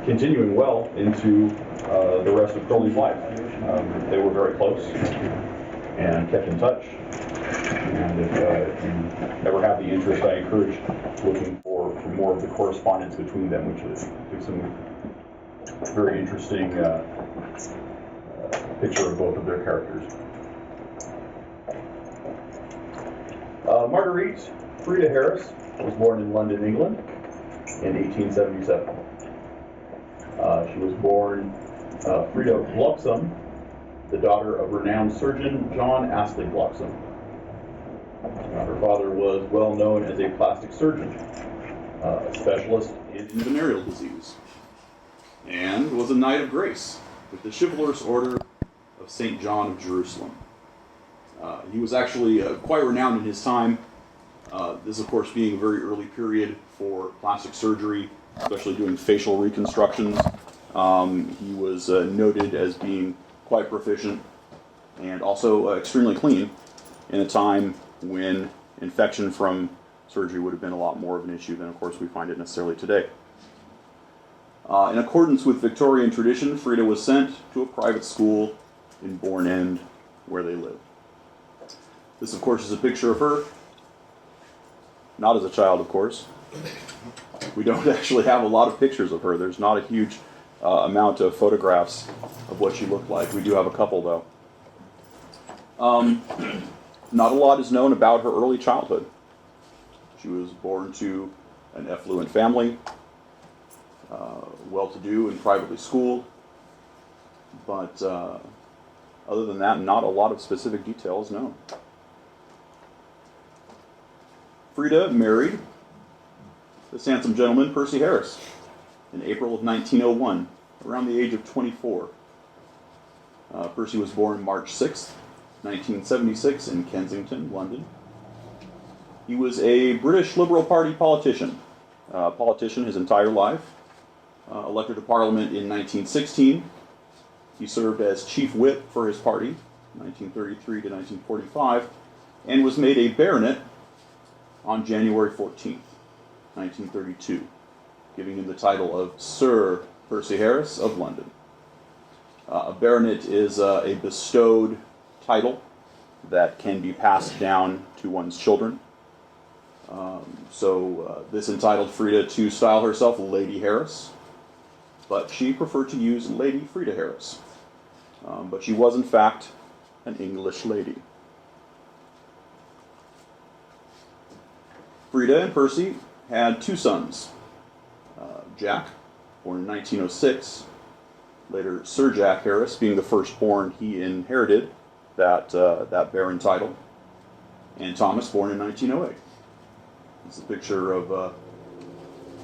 continuing well into the rest of Crowley's life. They were very close and kept in touch. And if you ever have the interest, I encourage looking for more of the correspondence between them, which gives some very interesting picture of both of their characters. Marguerite Freida Harris was born in London, England in 1877. She was born Frieda Bloxam, the daughter of renowned surgeon John Astley Bloxam. Her father was well known as a plastic surgeon, a specialist in venereal disease, and was a Knight of Grace with the Chivalrous Order of St. John of Jerusalem. He was actually quite renowned in his time, this of course being a very early period for plastic surgery, especially doing facial reconstructions. He was noted as being quite proficient and also extremely clean in a time when infection from surgery would have been a lot more of an issue than, of course, we find it necessarily today. In accordance with Victorian tradition, Frieda was sent to a private school in Bourne End, where they lived. This, of course, is a picture of her, not as a child, of course. We don't actually have a lot of pictures of her. There's not a huge amount of photographs of what she looked like. We do have a couple, though. Not a lot is known about her early childhood. She was born to an affluent family, well-to-do and privately schooled, but other than that, not a lot of specific details known. Frieda married this handsome gentleman, Percy Harris, in April of 1901, around the age of 24. Percy was born March 6th, 1976 in Kensington, London. He was a British Liberal Party politician his entire life. Elected to Parliament in 1916. He served as chief whip for his party, 1933 to 1945, and was made a baronet on January 14th, 1932, giving him the title of Sir Percy Harris of London. A baronet is a bestowed title that can be passed down to one's children. So this entitled Frieda to style herself Lady Harris, but she preferred to use Lady Freida Harris. But she was, in fact, an English lady. Frieda and Percy had two sons. Jack, born in 1906, later Sir Jack Harris, being the firstborn, he inherited that baron title, and Thomas, born in 1908. It's a picture of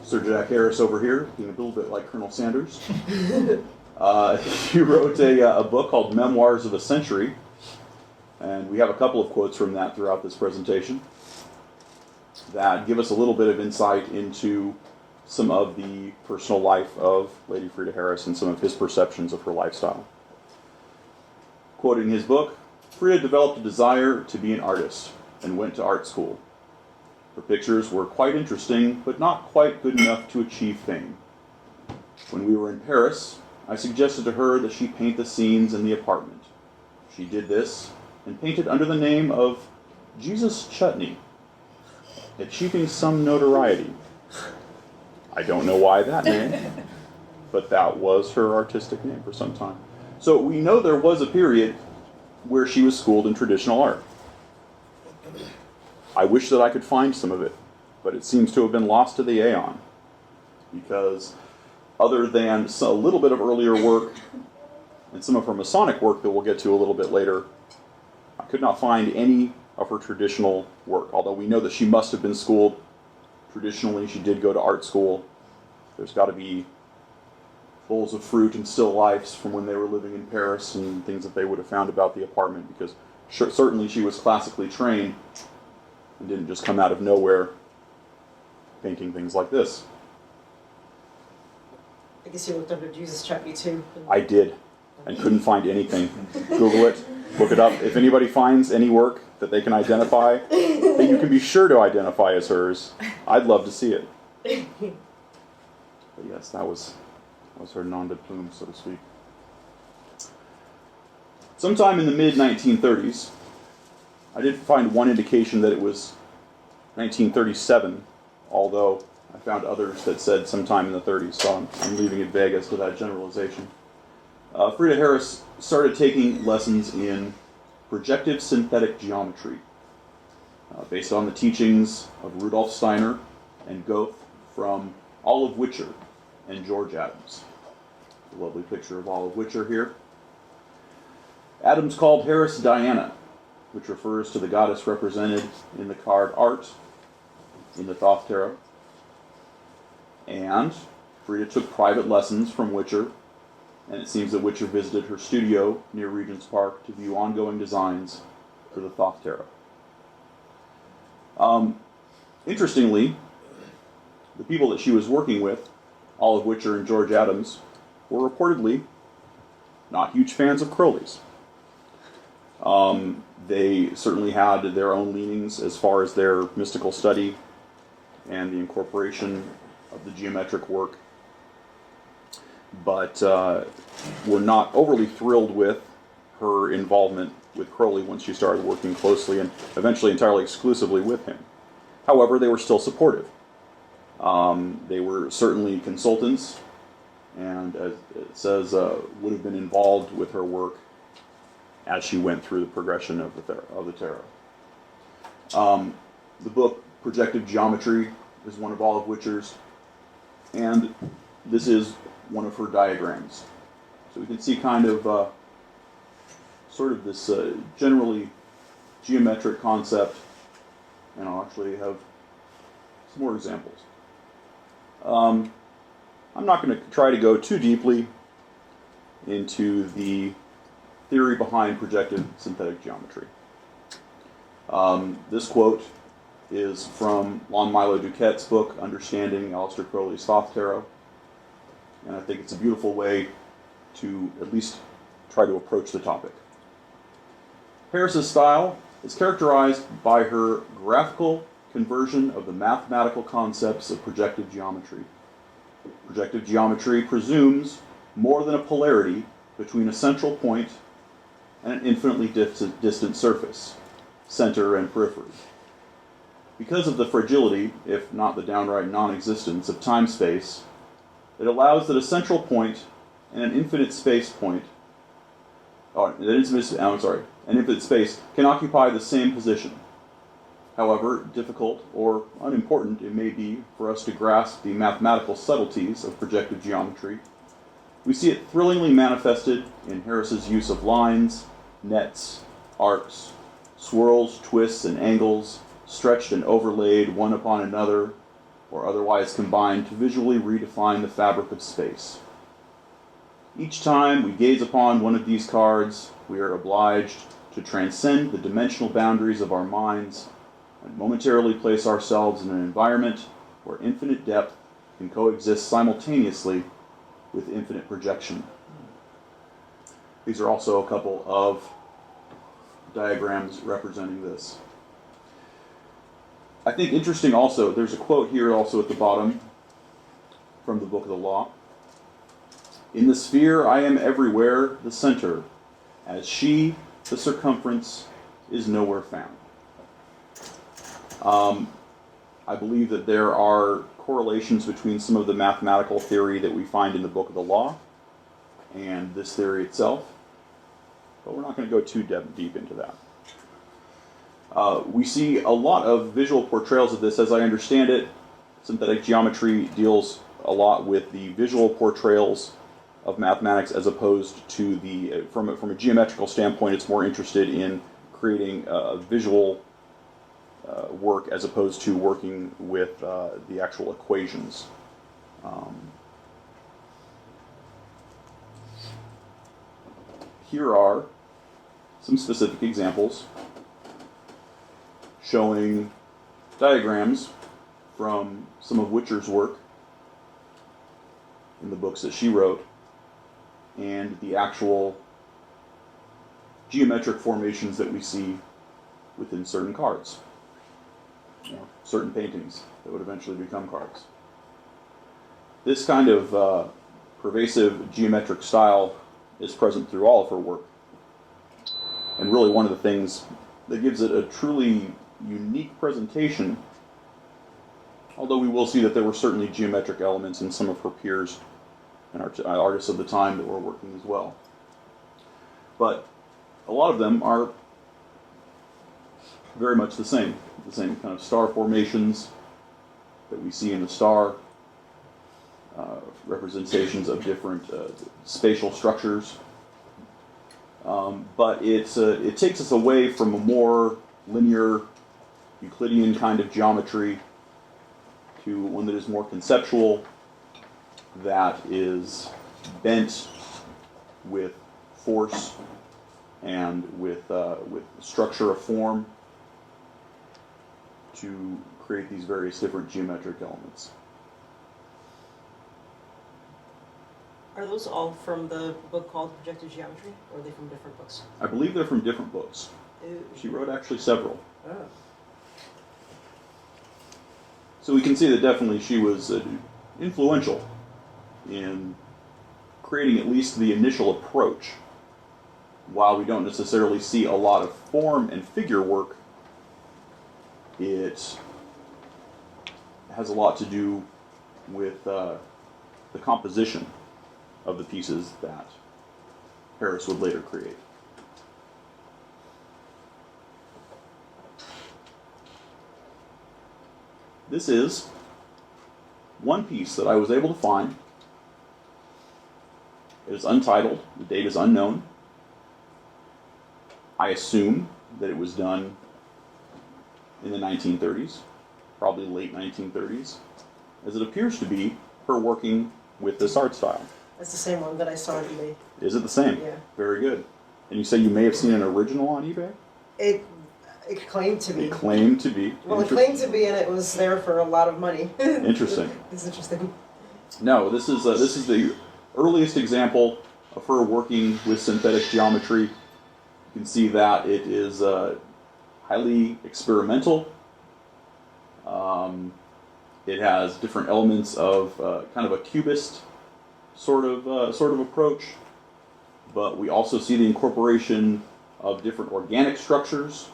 Sir Jack Harris over here, being a little bit like Colonel Sanders. He wrote a book called Memoirs of a Century, and we have a couple of quotes from that throughout this presentation that give us a little bit of insight into some of the personal life of Lady Freida Harris and some of his perceptions of her lifestyle. Quoting his book, Frieda developed a desire to be an artist and went to art school. Her pictures were quite interesting, but not quite good enough to achieve fame. When we were in Paris, I suggested to her that she paint the scenes in the apartment. She did this and painted under the name of Jesus Chutney, achieving some notoriety. I don't know why that name, but that was her artistic name for some time. So we know there was a period where she was schooled in traditional art. I wish that I could find some of it, but it seems to have been lost to the aeon, because other than a little bit of earlier work and some of her Masonic work that we'll get to a little bit later, I could not find any of her traditional work, although we know that she must have been schooled traditionally. She did go to art school. There's got to be bowls of fruit and still lifes from when they were living in Paris and things that they would have found about the apartment, because certainly she was classically trained and didn't just come out of nowhere painting things like this. I guess you looked under Jesus Chutney too. I did, and couldn't find anything. Google it, look it up. If anybody finds any work that they can identify, that you can be sure to identify as hers, I'd love to see it. But yes, that was was her nom de plume, so to speak. Sometime in the mid-1930s, I did find one indication that it was 1937, although I found others that said sometime in the 30s, so I'm leaving it vague as to that generalization. Freida Harris started taking lessons in projective synthetic geometry, based on the teachings of Rudolf Steiner and Goethe from Olive Witcher and George Adams. A lovely picture of Olive Witcher here. Adams called Harris Diana, which refers to the goddess represented in the card art in the Thoth Tarot. And Frieda took private lessons from Witcher, and it seems that Witcher visited her studio near Regent's Park to view ongoing designs for the Thoth Tarot. Interestingly, the people that she was working with, Olive Witcher and George Adams, were reportedly not huge fans of Crowley's. They certainly had their own leanings as far as their mystical study and the incorporation of the geometric work, but were not overly thrilled with her involvement with Crowley once she started working closely and eventually entirely exclusively with him. However, they were still supportive. They were certainly consultants, and as it says, would have been involved with her work as she went through the progression of the tarot. The book Projective Geometry is one of Olive Witcher's, and this is one of her diagrams. So we can see kind of sort of this generally geometric concept, and I'll actually have some more examples. I'm not going to try to go too deeply into the theory behind projective synthetic geometry. This quote is from Lon Milo Duquette's book, Understanding Aleister Crowley's Thoth Tarot, and I think it's a beautiful way to at least try to approach the topic. Harris's style is characterized by her graphical conversion of the mathematical concepts of projective geometry. Projective geometry presumes more than a polarity between a central point and an infinitely distant surface, center and periphery. Because of the fragility, if not the downright non-existence, of time-space, it allows that a central point and an infinite space an infinite space can occupy the same position. However difficult or unimportant it may be for us to grasp the mathematical subtleties of projective geometry, we see it thrillingly manifested in Harris's use of lines, nets, arcs, swirls, twists, and angles, stretched and overlaid one upon another, or otherwise combined to visually redefine the fabric of space. Each time we gaze upon one of these cards, we are obliged to transcend the dimensional boundaries of our minds and momentarily place ourselves in an environment where infinite depth can coexist simultaneously with infinite projection. These are also a couple of diagrams representing this. I think interesting also, there's a quote here also at the bottom from the Book of the Law. In the sphere I am everywhere the center, as she, the circumference, is nowhere found. I believe that there are correlations between some of the mathematical theory that we find in the Book of the Law and this theory itself, but we're not going to go too deep into that. We see a lot of visual portrayals of this. As I understand it, synthetic geometry deals a lot with the visual portrayals of mathematics as opposed to the, from a geometrical standpoint, it's more interested in creating visual work as opposed to working with the actual equations. Here are some specific examples showing diagrams from some of Witcher's work in the books that she wrote and the actual geometric formations that we see within certain cards, or certain paintings that would eventually become cards. This kind of pervasive geometric style is present through all of her work. And really one of the things that gives it a truly unique presentation, although we will see that there were certainly geometric elements in some of her peers and artists of the time that were working as well. But a lot of them are very much the same kind of star formations that we see in the star, representations of different spatial structures. But it takes us away from a more linear Euclidean kind of geometry to one that is more conceptual, that is bent with force and with structure of form to create these various different geometric elements. Are those all from the book called Projective Geometry, or are they from different books? I believe they're from different books. Ooh. She wrote actually several. Oh. So we can see that definitely she was influential in creating at least the initial approach. While we don't necessarily see a lot of form and figure work, it has a lot to do with the composition of the pieces that Harris would later create. This is one piece that I was able to find. It is untitled. The date is unknown. I assume that it was done in the 1930s, probably late 1930s, as it appears to be her working with this art style. That's the same one that I saw on eBay. Is it the same? Yeah. Very good. And you say you may have seen an original on eBay? It claimed to be. It claimed to be. Well, it claimed to be, and it was there for a lot of money. Interesting. It's interesting. No, this is the earliest example of her working with synthetic geometry. You can see that it is highly experimental. It has different elements of kind of a Cubist sort of approach, but we also see the incorporation of different organic structures,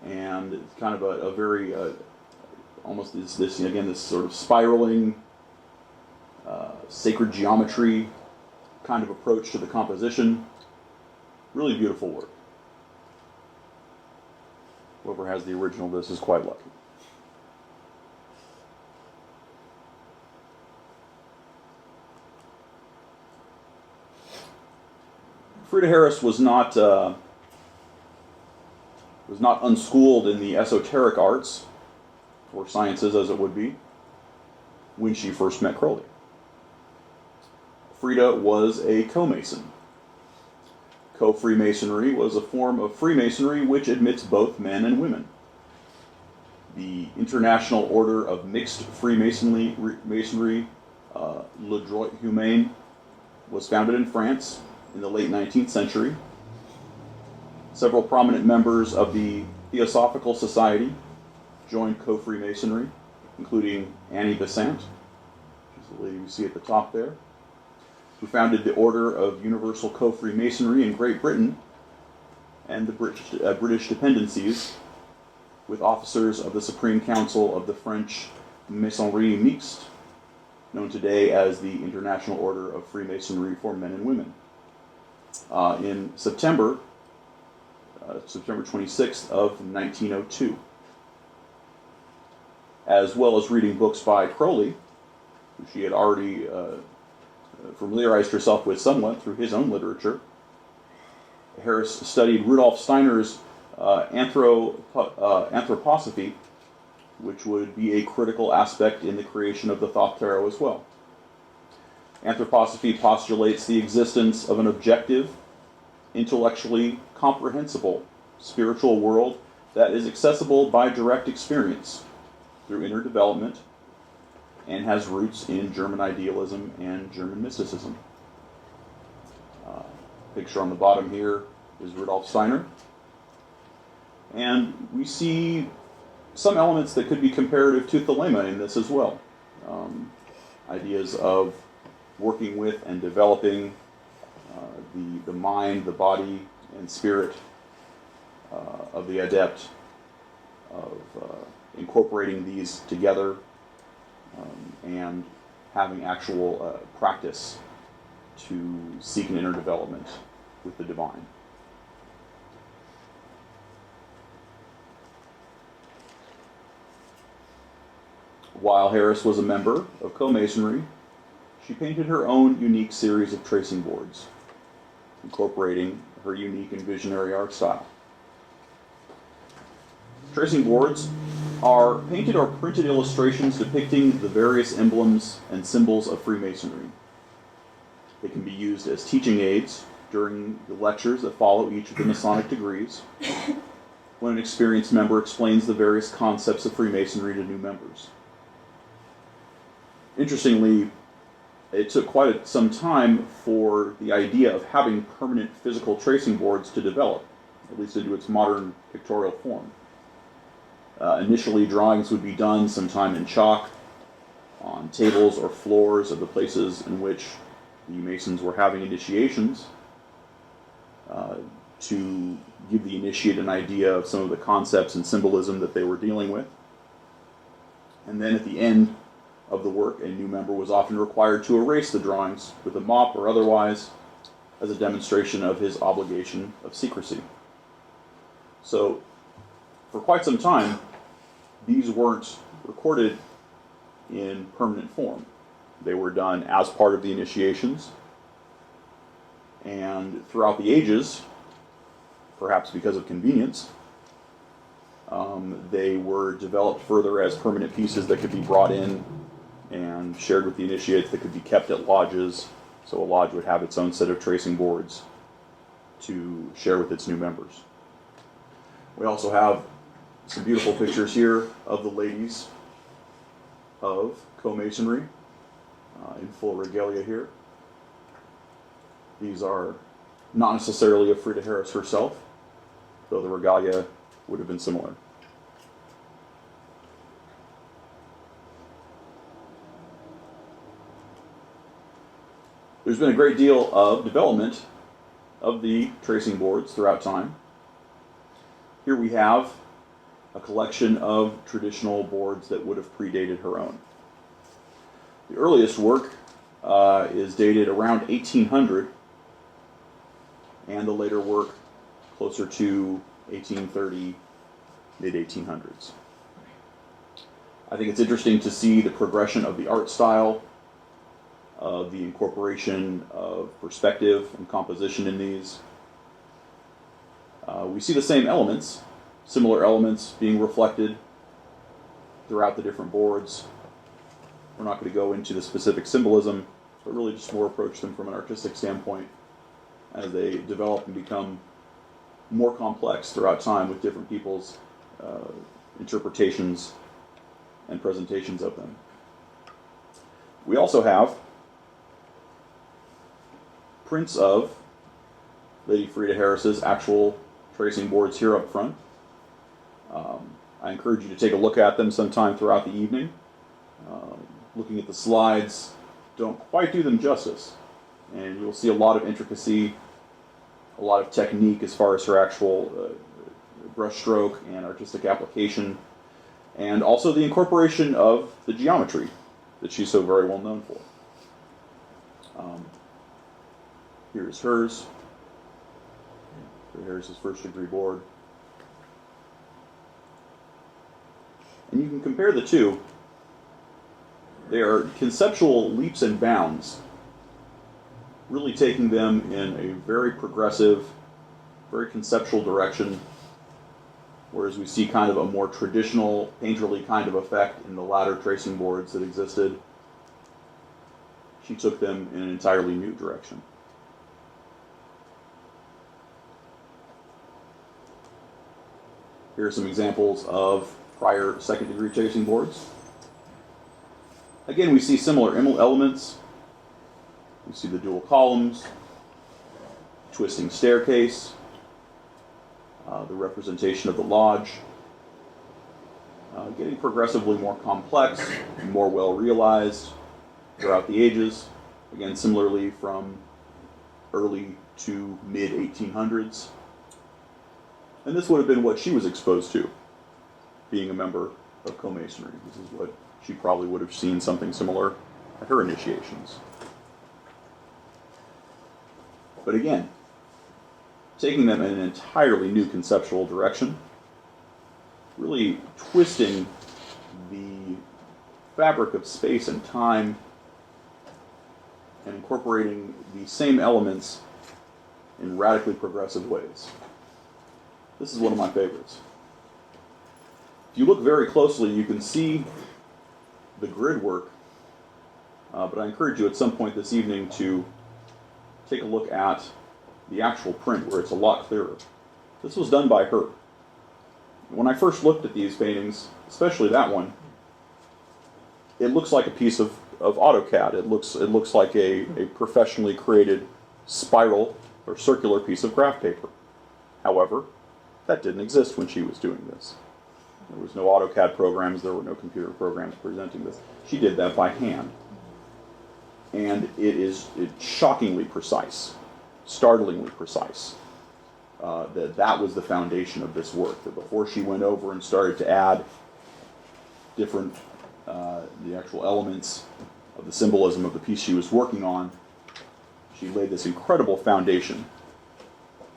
and it's kind of a very almost this sort of spiraling sacred geometry kind of approach to the composition. Really beautiful work. Whoever has the original of this is quite lucky. Freida Harris was not unschooled in the esoteric arts, or sciences as it would be, when she first met Crowley. Frieda was a co-mason. Co-Freemasonry was a form of Freemasonry which admits both men and women. The International Order of Mixed Freemasonry, Le Droit Humain, was founded in France in the late 19th century. Several prominent members of the Theosophical Society joined co-Freemasonry, including Annie Besant, which is the lady you see at the top there, who founded the Order of Universal Co-Freemasonry in Great Britain and the British dependencies, with officers of the Supreme Council of the French Maçonnerie Mixte, known today as the International Order of Freemasonry for Men and Women. In September 26th of 1902. As well as reading books by Crowley, who she had already familiarized herself with somewhat through his own literature, Harris studied Rudolf Steiner's anthroposophy, which would be a critical aspect in the creation of the Thoth Tarot as well. Anthroposophy postulates the existence of an objective, intellectually comprehensible spiritual world that is accessible by direct experience through inner development and has roots in German idealism and German mysticism. Picture on the bottom here is Rudolf Steiner. And we see some elements that could be comparative to Thelema in this as well. Ideas of working with and developing the mind, the body, and spirit of the adept, of incorporating these together and having actual practice to seek an inner development with the divine. While Harris was a member of Co-Masonry, she painted her own unique series of tracing boards, incorporating her unique and visionary art style. Tracing boards are painted or printed illustrations depicting the various emblems and symbols of Freemasonry. They can be used as teaching aids during the lectures that follow each of the Masonic degrees, when an experienced member explains the various concepts of Freemasonry to new members. Interestingly, it took quite some time for the idea of having permanent physical tracing boards to develop, at least into its modern pictorial form. Initially, drawings would be done sometime in chalk on tables or floors of the places in which the Masons were having initiations to give the initiate an idea of some of the concepts and symbolism that they were dealing with. And then at the end of the work, a new member was often required to erase the drawings with a mop or otherwise as a demonstration of his obligation of secrecy. So, for quite some time, these weren't recorded in permanent form. They were done as part of the initiations, and throughout the ages, perhaps because of convenience, they were developed further as permanent pieces that could be brought in and shared with the initiates, that could be kept at lodges, so a lodge would have its own set of tracing boards to share with its new members. We also have some beautiful pictures here of the ladies of Co-Masonry in full regalia here. These are not necessarily of Freida Harris herself, though the regalia would have been similar. There's been a great deal of development of the tracing boards throughout time. Here we have a collection of traditional boards that would have predated her own. The earliest work is dated around 1800, and the later work closer to 1830, mid-1800s. I think it's interesting to see the progression of the art style, of the incorporation of perspective and composition in these. We see the same elements, similar elements being reflected throughout the different boards. We're not going to go into the specific symbolism, but really just more approach them from an artistic standpoint as they develop and become more complex throughout time with different people's interpretations and presentations of them. We also have prints of Lady Freida Harris's actual tracing boards here up front. I encourage you to take a look at them sometime throughout the evening. Looking at the slides don't quite do them justice, and you'll see a lot of intricacy, a lot of technique as far as her actual brush stroke and artistic application, and also the incorporation of the geometry that she's so very well known for. Here's hers. Here's his first degree board. And you can compare the two. They are conceptual leaps and bounds, really taking them in a very progressive, very conceptual direction, whereas we see kind of a more traditional, painterly kind of effect in the latter tracing boards that existed. She took them in an entirely new direction. Here are some examples of prior second degree tracing boards. Again, we see similar elements. We see the dual columns, twisting staircase, the representation of the lodge, getting progressively more complex and more well realized throughout the ages. again, similarly from early to mid-1800s. And this would have been what she was exposed to, being a member of co-masonry. This is what she probably would have seen something similar at her initiations. But again, taking them in an entirely new conceptual direction, really twisting the fabric of space and time and incorporating the same elements in radically progressive ways. This is one of my favorites. If you look very closely, you can see the grid work, but I encourage you at some point this evening to take a look at the actual print where it's a lot clearer. This was done by her. When I first looked at these paintings, especially that one, it looks like a piece of AutoCAD. It looks like a professionally created spiral or circular piece of graph paper. However, that didn't exist when she was doing this. There was no AutoCAD programs, there were no computer programs presenting this. She did that by hand. And it's shockingly precise, startlingly precise. That was the foundation of this work. That before she went over and started to add different, the actual elements of the symbolism of the piece she was working on, she laid this incredible foundation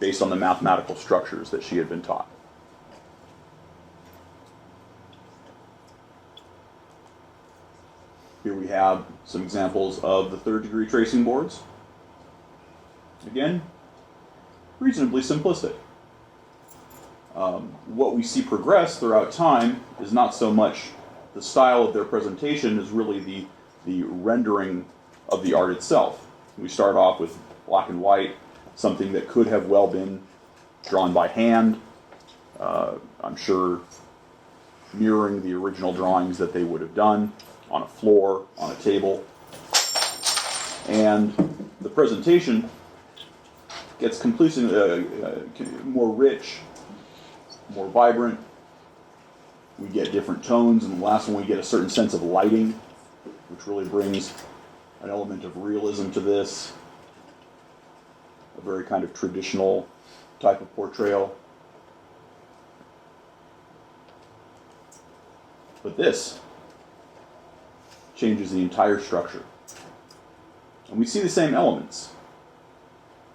based on the mathematical structures that she had been taught. Here we have some examples of the third-degree tracing boards. Again, reasonably simplistic. What we see progress throughout time is not so much the style of their presentation as really the rendering of the art itself. We start off with black and white, something that could have well been drawn by hand. I'm sure mirroring the original drawings that they would have done on a floor, on a table. And the presentation gets completely more rich, more vibrant. We get different tones, and the last one we get a certain sense of lighting, which really brings an element of realism to this, a very kind of traditional type of portrayal. But this changes the entire structure. And we see the same elements,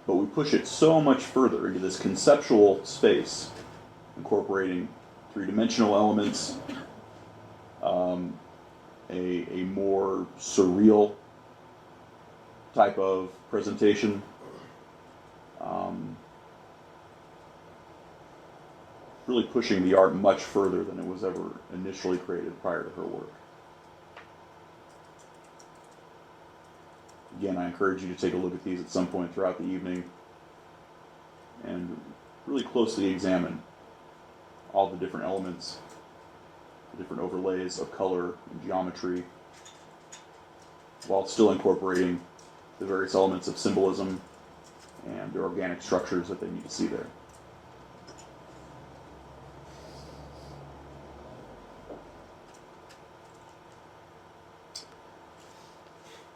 but we push it so much further into this conceptual space, incorporating three-dimensional elements, a more surreal type of presentation, really pushing the art much further than it was ever initially created prior to her work. Again, I encourage you to take a look at these at some point throughout the evening and really closely examine all the different elements, the different overlays of color and geometry, while still incorporating the various elements of symbolism and the organic structures that they need to see there.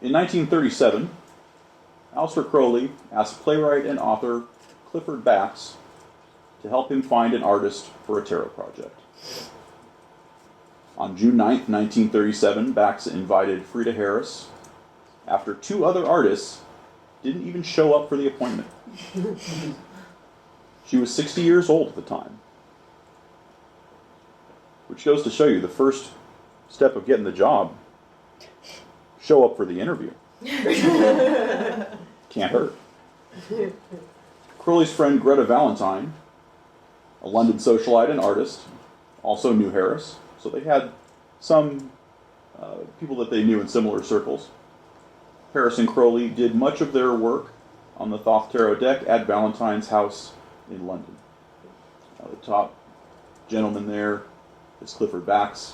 In 1937, Aleister Crowley asked playwright and author Clifford Bax to help him find an artist for a tarot project. On June 9th, 1937, Bax invited Freida Harris after two other artists didn't even show up for the appointment. She was 60 years old at the time, which goes to show you the first step of getting the job. Show up for the interview. Can't hurt. Crowley's friend Greta Valentine, a London socialite and artist, also knew Harris, so they had some people that they knew in similar circles. Harris and Crowley did much of their work on the Thoth Tarot deck at Valentine's house in London. The top gentleman there is Clifford Bax,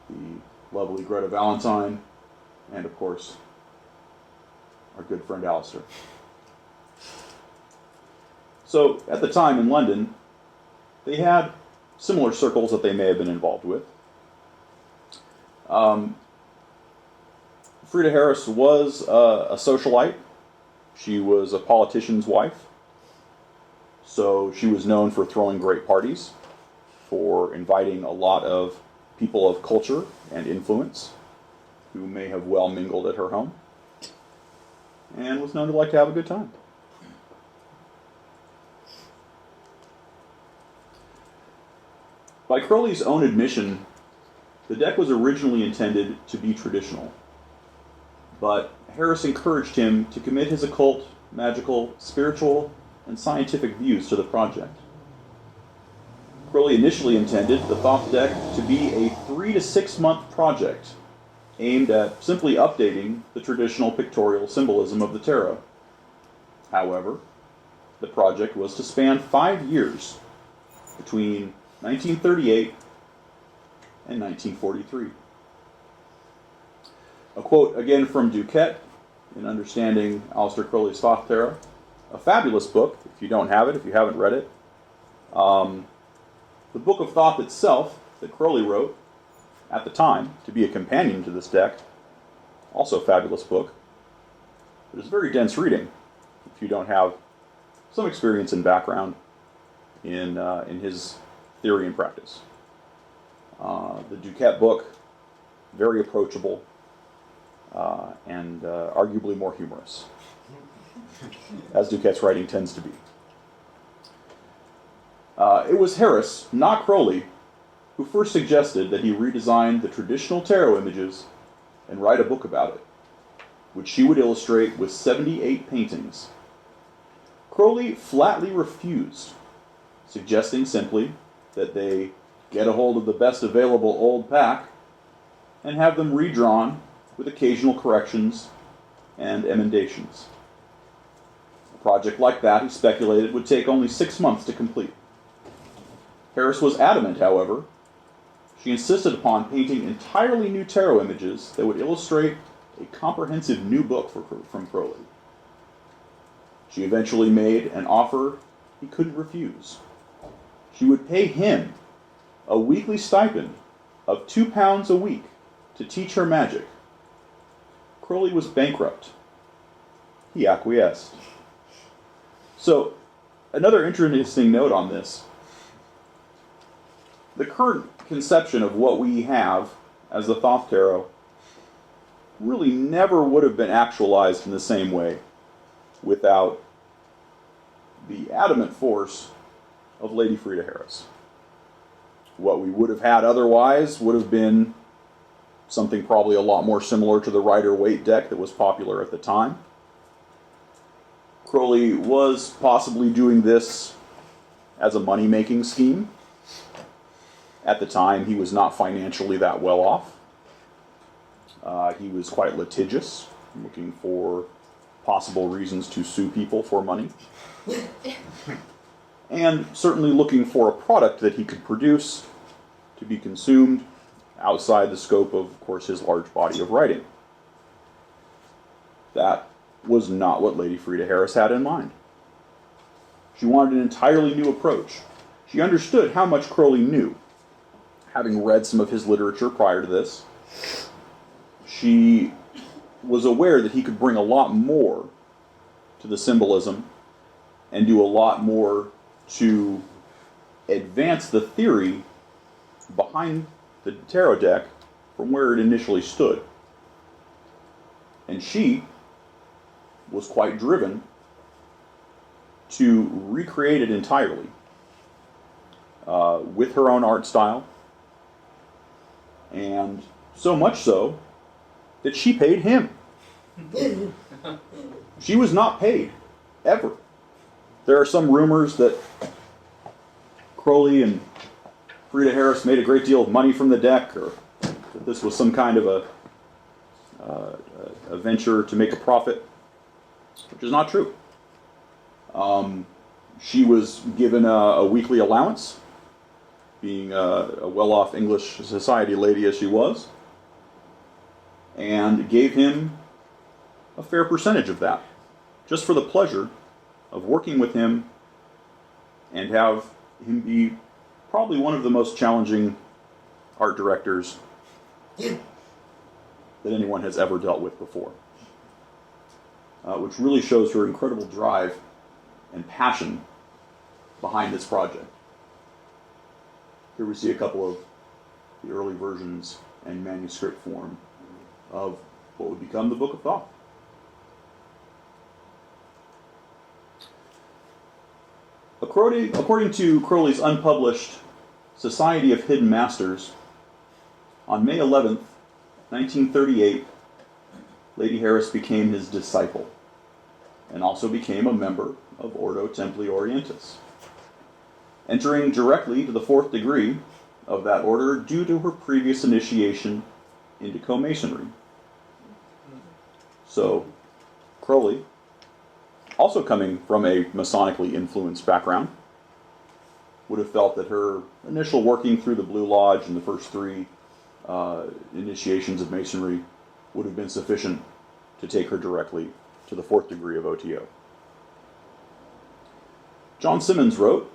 the lovely Greta Valentine, and of course, our good friend Aleister. So, at the time in London, they had similar circles that they may have been involved with. Freida Harris was a socialite. She was a politician's wife. So she was known for throwing great parties, for inviting a lot of people of culture and influence who may have well mingled at her home, and was known to like to have a good time. By Crowley's own admission, the deck was originally intended to be traditional, but Harris encouraged him to commit his occult, magical, spiritual, and scientific views to the project. Crowley initially intended the Thoth deck to be a 3 to 6 month project aimed at simply updating the traditional pictorial symbolism of the tarot. However, the project was to span 5 years, between 1938 and 1943. A quote again from Duchamp in Understanding Aleister Crowley's Thoth Tarot, a fabulous book, if you don't have it, if you haven't read it. The Book of Thoth itself, that Crowley wrote at the time to be a companion to this deck, also a fabulous book, but it's very dense reading if you don't have some experience and background in his theory and practice. The Duchamp book, very approachable and arguably more humorous, as Duchamp's writing tends to be. It was Harris, not Crowley, who first suggested that he redesign the traditional tarot images and write a book about it, which she would illustrate with 78 paintings. Crowley flatly refused, suggesting simply that they get a hold of the best available old pack and have them redrawn with occasional corrections and emendations. A project like that, he speculated, would take only 6 months to complete. Harris was adamant, however. She insisted upon painting entirely new tarot images that would illustrate a comprehensive new book from Crowley. She eventually made an offer he couldn't refuse. She would pay him a weekly stipend of £2 a week to teach her magic. Crowley was bankrupt. He acquiesced. So, another interesting note on this. The current conception of what we have as the Thoth Tarot really never would have been actualized in the same way without the adamant force of Lady Freida Harris. What we would have had otherwise would have been something probably a lot more similar to the Rider-Waite deck that was popular at the time. Crowley was possibly doing this as a money-making scheme. At the time, he was not financially that well off. He was quite litigious, looking for possible reasons to sue people for money. And certainly looking for a product that he could produce to be consumed outside the scope of course, his large body of writing. That was not what Lady Freida Harris had in mind. She wanted an entirely new approach. She understood how much Crowley knew. Having read some of his literature prior to this, she was aware that he could bring a lot more to the symbolism and do a lot more to advance the theory behind the tarot deck from where it initially stood. And she was quite driven to recreate it entirely with her own art style, and so much so that she paid him. She was not paid, ever. There are some rumors that Crowley and Freida Harris made a great deal of money from the deck, or that this was some kind of a venture to make a profit, which is not true. She was given a weekly allowance, being a well-off English society lady as she was, and gave him a fair percentage of that, just for the pleasure of working with him and have him be probably one of the most challenging art directors that anyone has ever dealt with before, which really shows her incredible drive and passion behind this project. Here we see a couple of the early versions and manuscript form of what would become the Book of Thoth. According to Crowley's unpublished Society of Hidden Masters, on May 11th, 1938, Lady Harris became his disciple and also became a member of Ordo Templi Orientis, entering directly to the 4th degree of that order due to her previous initiation into co-masonry. So, Crowley, also coming from a Masonically influenced background, would have felt that her initial working through the Blue Lodge and the first 3 initiations of Masonry would have been sufficient to take her directly to the 4th degree of O.T.O. John Simmons wrote,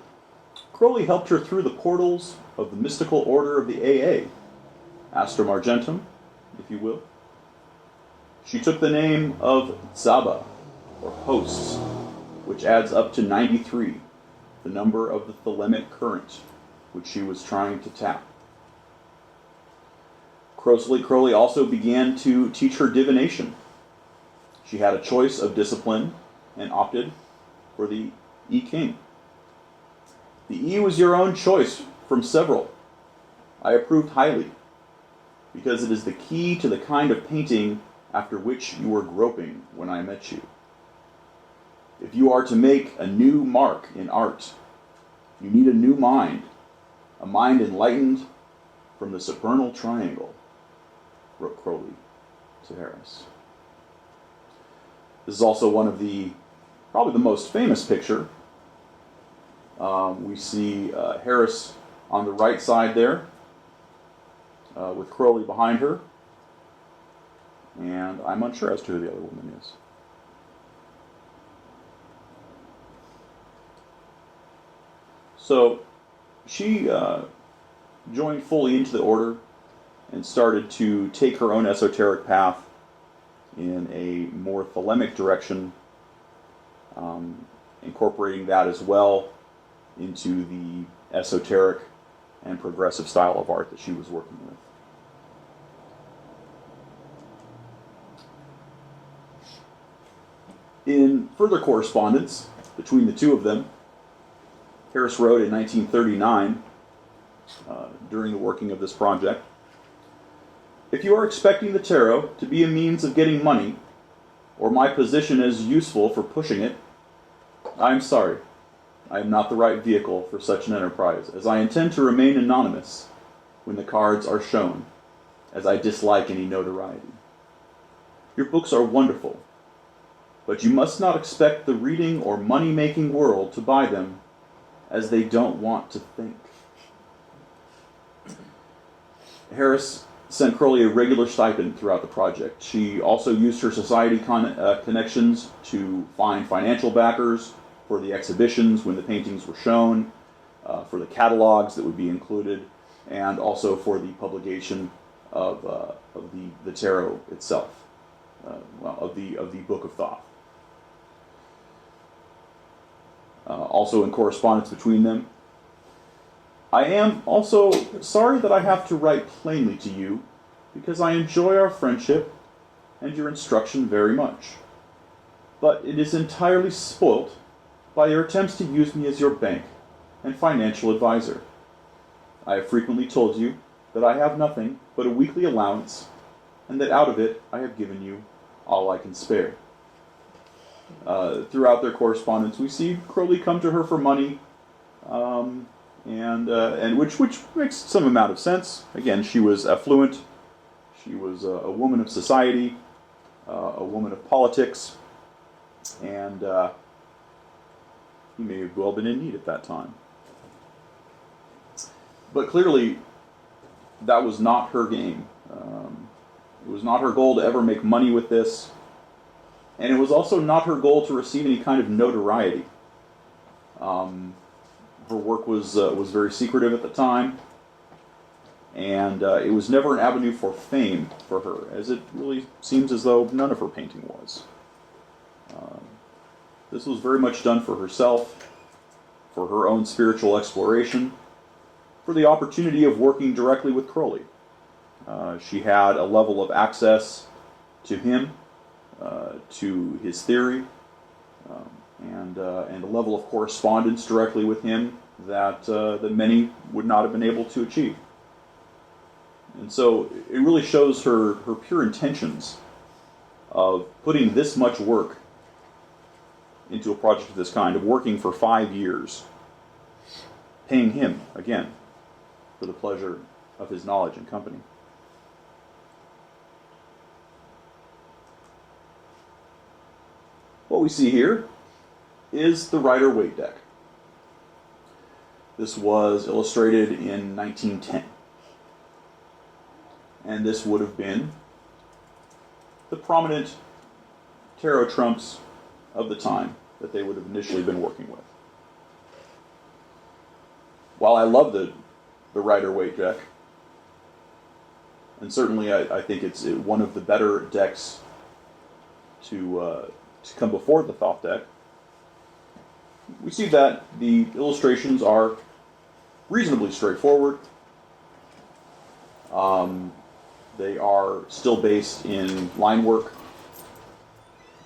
Crowley helped her through the portals of the mystical order of the AA, Astrum Argentum, if you will. She took the name of Zaba, or hosts, which adds up to 93, the number of the thelemic current which she was trying to tap. Crowley also began to teach her divination. She had a choice of discipline and opted for the I Ching. The I was your own choice from several. I approved highly, because it is the key to the kind of painting after which you were groping when I met you. If you are to make a new mark in art, you need a new mind, a mind enlightened from the supernal triangle, wrote Crowley to Harris. This is also one of probably the most famous picture. We see Harris on the right side there, with Crowley behind her, and I'm unsure as to who the other woman is. So she joined fully into the order and started to take her own esoteric path in a more thelemic direction, incorporating that as well into the esoteric and progressive style of art that she was working with. In further correspondence between the two of them, Harris wrote in 1939, during the working of this project, if you are expecting the tarot to be a means of getting money, or my position as useful for pushing it, I am sorry. I am not the right vehicle for such an enterprise, as I intend to remain anonymous when the cards are shown, as I dislike any notoriety. Your books are wonderful, but you must not expect the reading or money-making world to buy them, as they don't want to think. Harris sent Crowley a regular stipend throughout the project. She also used her society connections to find financial backers for the exhibitions when the paintings were shown, for the catalogs that would be included, and also for the publication of the tarot itself, of the Book of Thoth. Also in correspondence between them, I am also sorry that I have to write plainly to you, because I enjoy our friendship and your instruction very much. But it is entirely spoilt by your attempts to use me as your bank and financial advisor. I have frequently told you that I have nothing but a weekly allowance, and that out of it I have given you all I can spare. Throughout their correspondence, we see Crowley come to her for money, and which makes some amount of sense. Again, she was affluent, she was a woman of society, a woman of politics, and he may have well been in need at that time. But clearly, that was not her game. It was not her goal to ever make money with this, and it was also not her goal to receive any kind of notoriety. Her work was very secretive at the time, And it was never an avenue for fame for her, as it really seems as though none of her painting was. This was very much done for herself, for her own spiritual exploration, for the opportunity of working directly with Crowley. She had a level of access to him, to his theory, and a level of correspondence directly with him that many would not have been able to achieve. And so it really shows her pure intentions of putting this much work into a project of this kind, of working for 5 years, paying him, again, for the pleasure of his knowledge and company. What we see here is the Rider-Waite deck. This was illustrated in 1910. And this would have been the prominent tarot trumps of the time that they would have initially been working with. While I love the Rider-Waite deck, and certainly I think it's one of the better decks to come before the Thoth deck, we see that the illustrations are reasonably straightforward. They are still based in line work.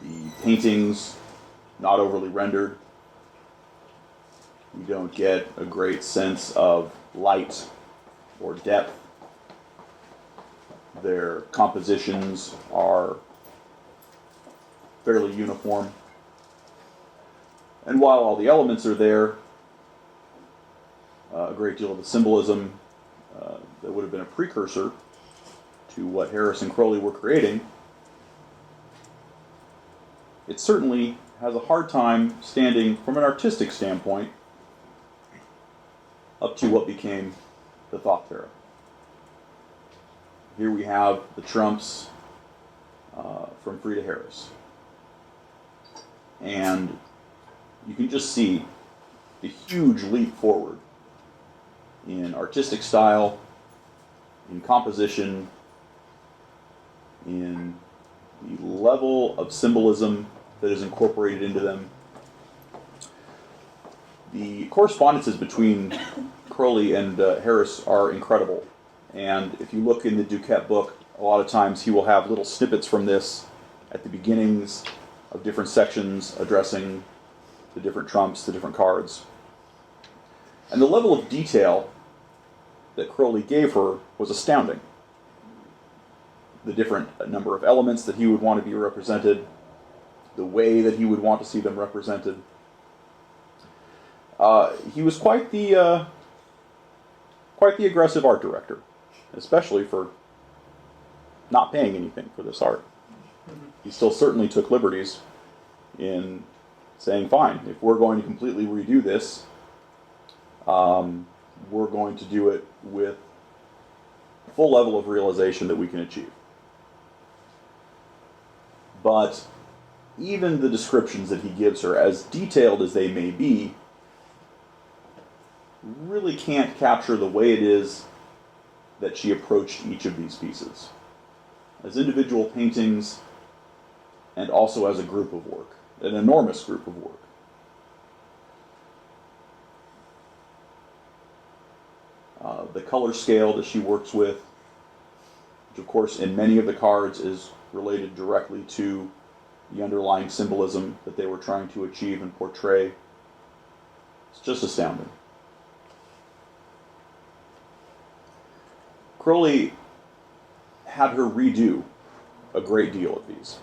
The paintings, not overly rendered. You don't get a great sense of light or depth. Their compositions are fairly uniform. And while all the elements are there, a great deal of the symbolism that would have been a precursor to what Harris and Crowley were creating, it certainly has a hard time standing from an artistic standpoint up to what became the Thoth Tarot. Here we have the trumps from Frieda Harris. And you can just see the huge leap forward in artistic style, in composition, in the level of symbolism that is incorporated into them. The correspondences between Crowley and Harris are incredible. And if you look in the Duchamp book, a lot of times he will have little snippets from this at the beginnings of different sections addressing the different trumps, the different cards. And the level of detail that Crowley gave her was astounding. The different number of elements that he would want to be represented, the way that he would want to see them represented. He was quite the aggressive art director, especially for not paying anything for this art. He still certainly took liberties in saying, fine, if we're going to completely redo this, we're going to do it with a full level of realization that we can achieve. But even the descriptions that he gives her, as detailed as they may be, really can't capture the way it is that she approached each of these pieces, as individual paintings and also as a group of work, an enormous group of work. The color scale that she works with, which of course in many of the cards is related directly to the underlying symbolism that they were trying to achieve and portray, it's just astounding. Crowley had her redo a great deal of these.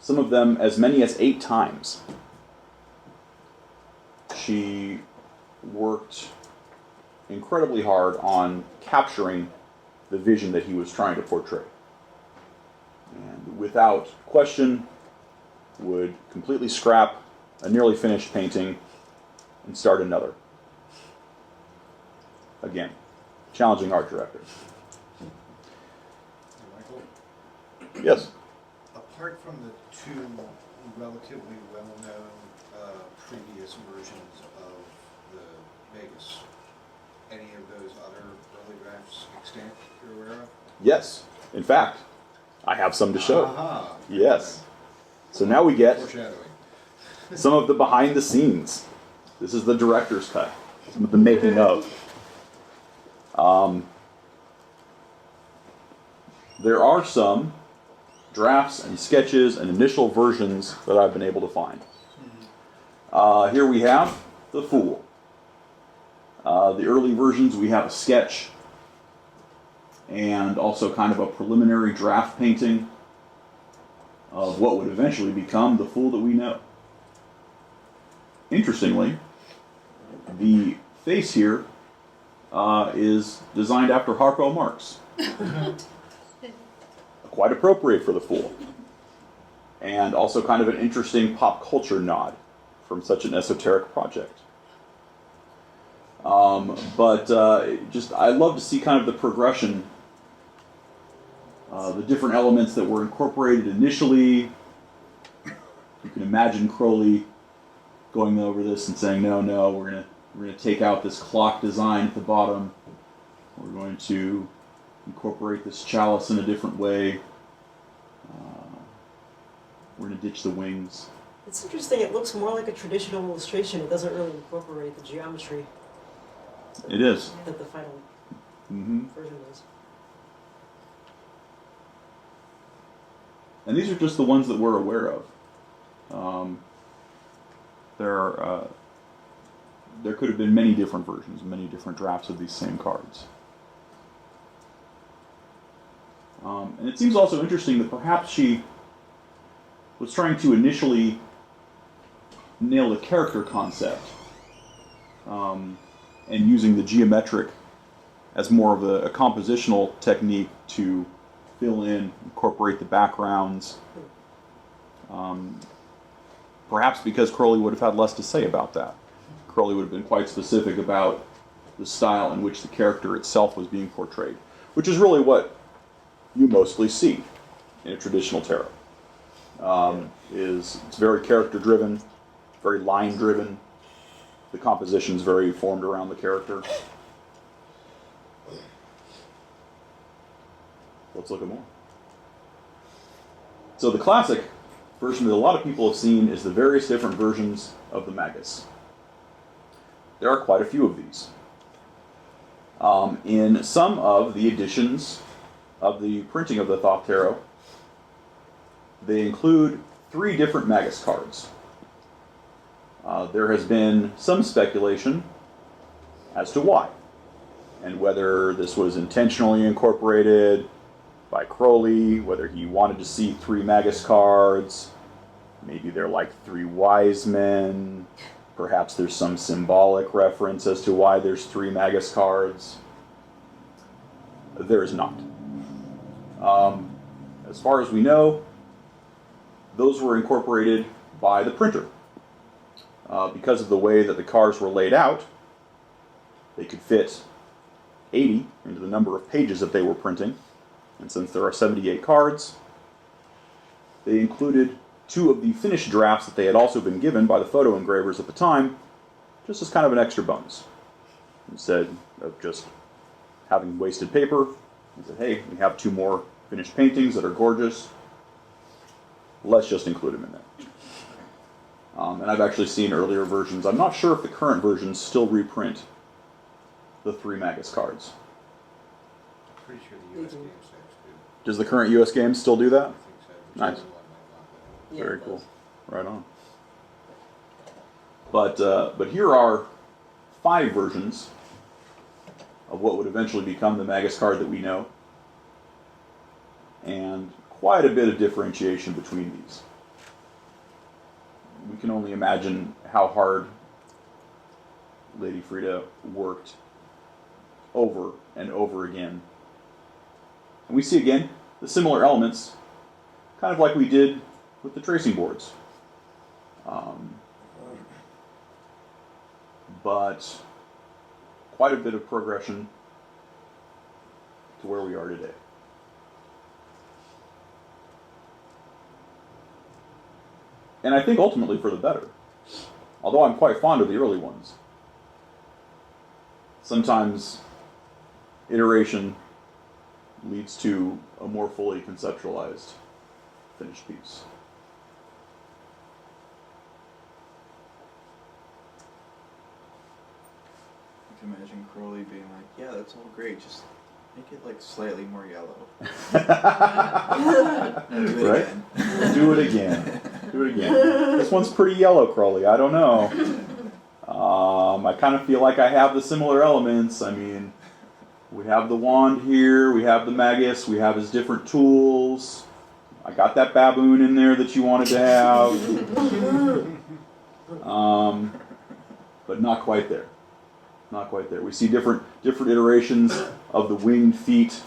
Some of them as many as 8 times. She worked incredibly hard on capturing the vision that he was trying to portray. And without question, would completely scrap a nearly finished painting and start another. Again, challenging art director. Michael, Yes? apart from the 2 relatively well-known previous versions of the Magus, any of those other early drafts extant you're aware of? Yes. In fact, I have some to show. Aha. Yes. So now we get Foreshadowing. some of the behind the scenes. This is the director's cut. Some of the making of. There are some drafts and sketches and initial versions that I've been able to find. Here we have the Fool. The early versions, we have a sketch and also kind of a preliminary draft painting of what would eventually become the Fool that we know. Interestingly, the face here is designed after Harpo Marx. Quite appropriate for the Fool. And also kind of an interesting pop culture nod from such an esoteric project. Just I love to see kind of the progression, the different elements that were incorporated initially. You can imagine Crowley going over this and saying, no, we're gonna take out this clock design at the bottom. We're going to incorporate this chalice in a different way. We're going to ditch the wings. It's interesting, it looks more like a traditional illustration. It doesn't really incorporate the geometry. It is. That the final version is. And these are just the ones that we're aware of. There could have been many different versions, many different drafts of these same cards. And it seems also interesting that perhaps she was trying to initially nail the character concept and using the geometric as more of a compositional technique to fill in, incorporate the backgrounds. Perhaps because Crowley would have had less to say about that. Crowley would have been quite specific about the style in which the character itself was being portrayed, which is really what you mostly see in a traditional tarot. It's very character-driven, very line-driven. The composition is very formed around the character. Let's look at more. So the classic version that a lot of people have seen is the various different versions of the Magus. There are quite a few of these. In some of the editions of the printing of the Thoth Tarot, they include 3 different Magus cards. There has been some speculation as to why, and whether this was intentionally incorporated by Crowley, whether he wanted to see 3 Magus cards, maybe they're like 3 wise men, perhaps there's some symbolic reference as to why there's 3 Magus cards. There is not. As far as we know, those were incorporated by the printer. Because of the way that the cards were laid out, they could fit 80 into the number of pages that they were printing. And since there are 78 cards, they included 2 of the finished drafts that they had also been given by the photo engravers at the time, just as kind of an extra bonus. Instead of just having wasted paper, they said, hey, we have 2 more finished paintings that are gorgeous. Let's just include them in there. And I've actually seen earlier versions. I'm not sure if the current versions still reprint the 3 Magus cards. Pretty sure the US games do. Does the current US game still do that? I think so. Nice. Yeah, Very it cool. does. Right on. But here are 5 versions of what would eventually become the Magus card that we know, and quite a bit of differentiation between these. We can only imagine how hard Lady Freida worked over and over again. And we see again the similar elements, kind of like we did with the tracing boards. But quite a bit of progression to where we are today. And I think ultimately for the better. Although I'm quite fond of the early ones. sometimes iteration leads to a more fully conceptualized finished piece. I can imagine Crowley being like, yeah, that's all great, just make it like slightly more yellow. Do it Right? again. Do it again. Do it again. This one's pretty yellow, Crowley. I don't know. I kind of feel like I have the similar elements. I mean, we have the wand here, we have the Magus, we have his different tools. I got that baboon in there that you wanted to have. But not quite there. Not quite there. We see different iterations of the winged feet.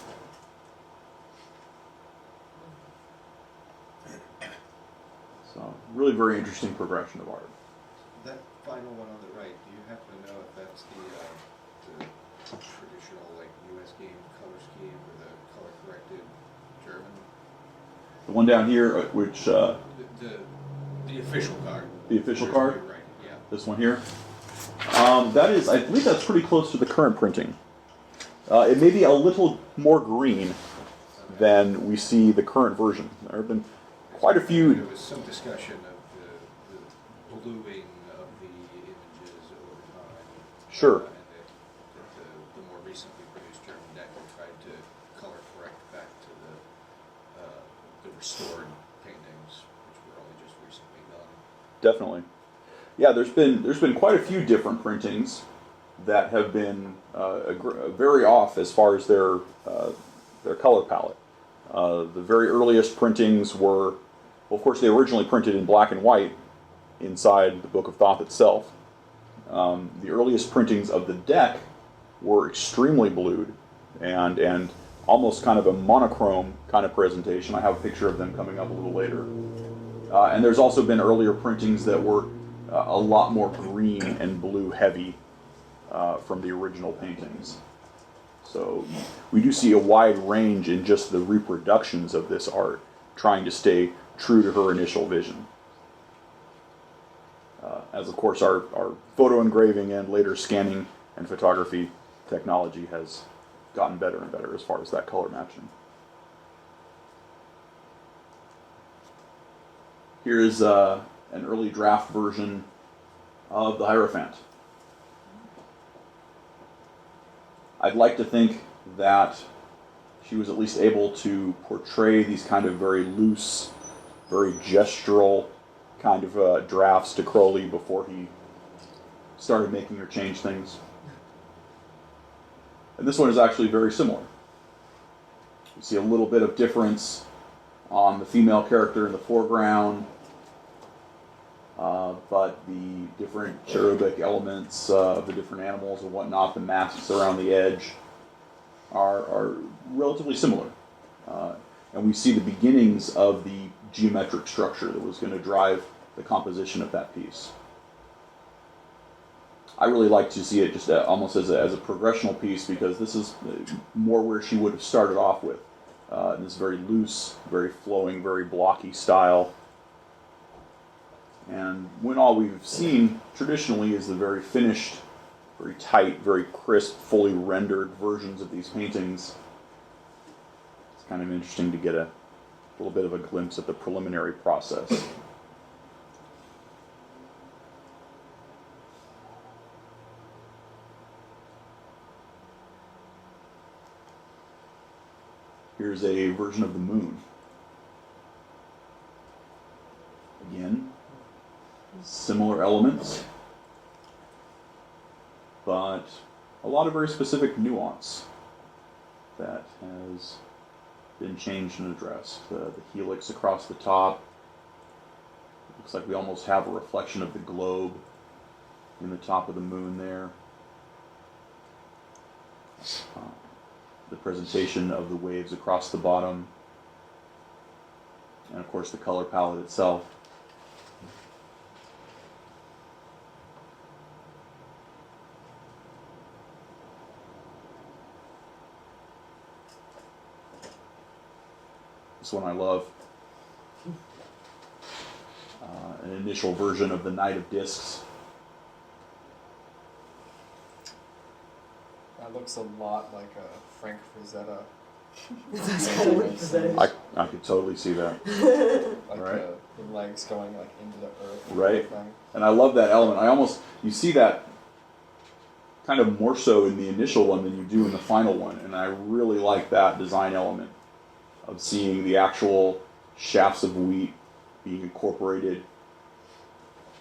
So, really very interesting progression of art. That final one on the right, do you happen to know if that's the traditional like U.S. game color scheme or the color corrected German? The one down here, which The official card. the official card, Right. Yeah. this one here, that is, I believe that's pretty close to the current printing. It may be a little more green than we see the current version. There have been quite a few. There was some discussion of the bluing of the images over time. Sure. And that the more recently produced German deck tried to color correct back to the restored paintings, which were only just recently done. Definitely. Yeah, there's been quite a few different printings that have been very off as far as their color palette. The very earliest printings were, well, of course, they originally printed in black and white inside the Book of Thoth itself. The earliest printings of the deck were extremely blued and almost kind of a monochrome kind of presentation. I have a picture of them coming up a little later. And there's also been earlier printings that were a lot more green and blue heavy from the original paintings. So we do see a wide range in just the reproductions of this art, trying to stay true to her initial vision. As of course our photo engraving and later scanning and photography technology has gotten better and better as far as that color matching. Here is an early draft version of the Hierophant. I'd like to think that she was at least able to portray these kind of very loose, very gestural kind of drafts to Crowley before he started making her change things. And this one is actually very similar. You see a little bit of difference on the female character in the foreground, but the different cherubic elements of the different animals and whatnot, the masks around the edge, are relatively similar. And we see the beginnings of the geometric structure that was going to drive the composition of that piece. I really like to see it just almost as a progressional piece, because this is more where she would have started off with. This very loose, very flowing, very blocky style. And when all we've seen traditionally is the very finished, very tight, very crisp, fully rendered versions of these paintings, it's kind of interesting to get a little bit of a glimpse at the preliminary process. Here's a version of the moon. Again, similar elements, but a lot of very specific nuance that has been changed and addressed. The helix across the top. Looks like we almost have a reflection of the globe in the top of the moon there. The presentation of the waves across the bottom, and of course the color palette itself. This one I love. An initial version of the Knight of Discs. That looks a lot like a Frank Frazetta. That's kind of what it says. I could totally see that. Like Right. the legs going like into the earth. and Right. everything. And I love that element. You see that kind of more so in the initial one than you do in the final one. And I really like that design element of seeing the actual shafts of wheat being incorporated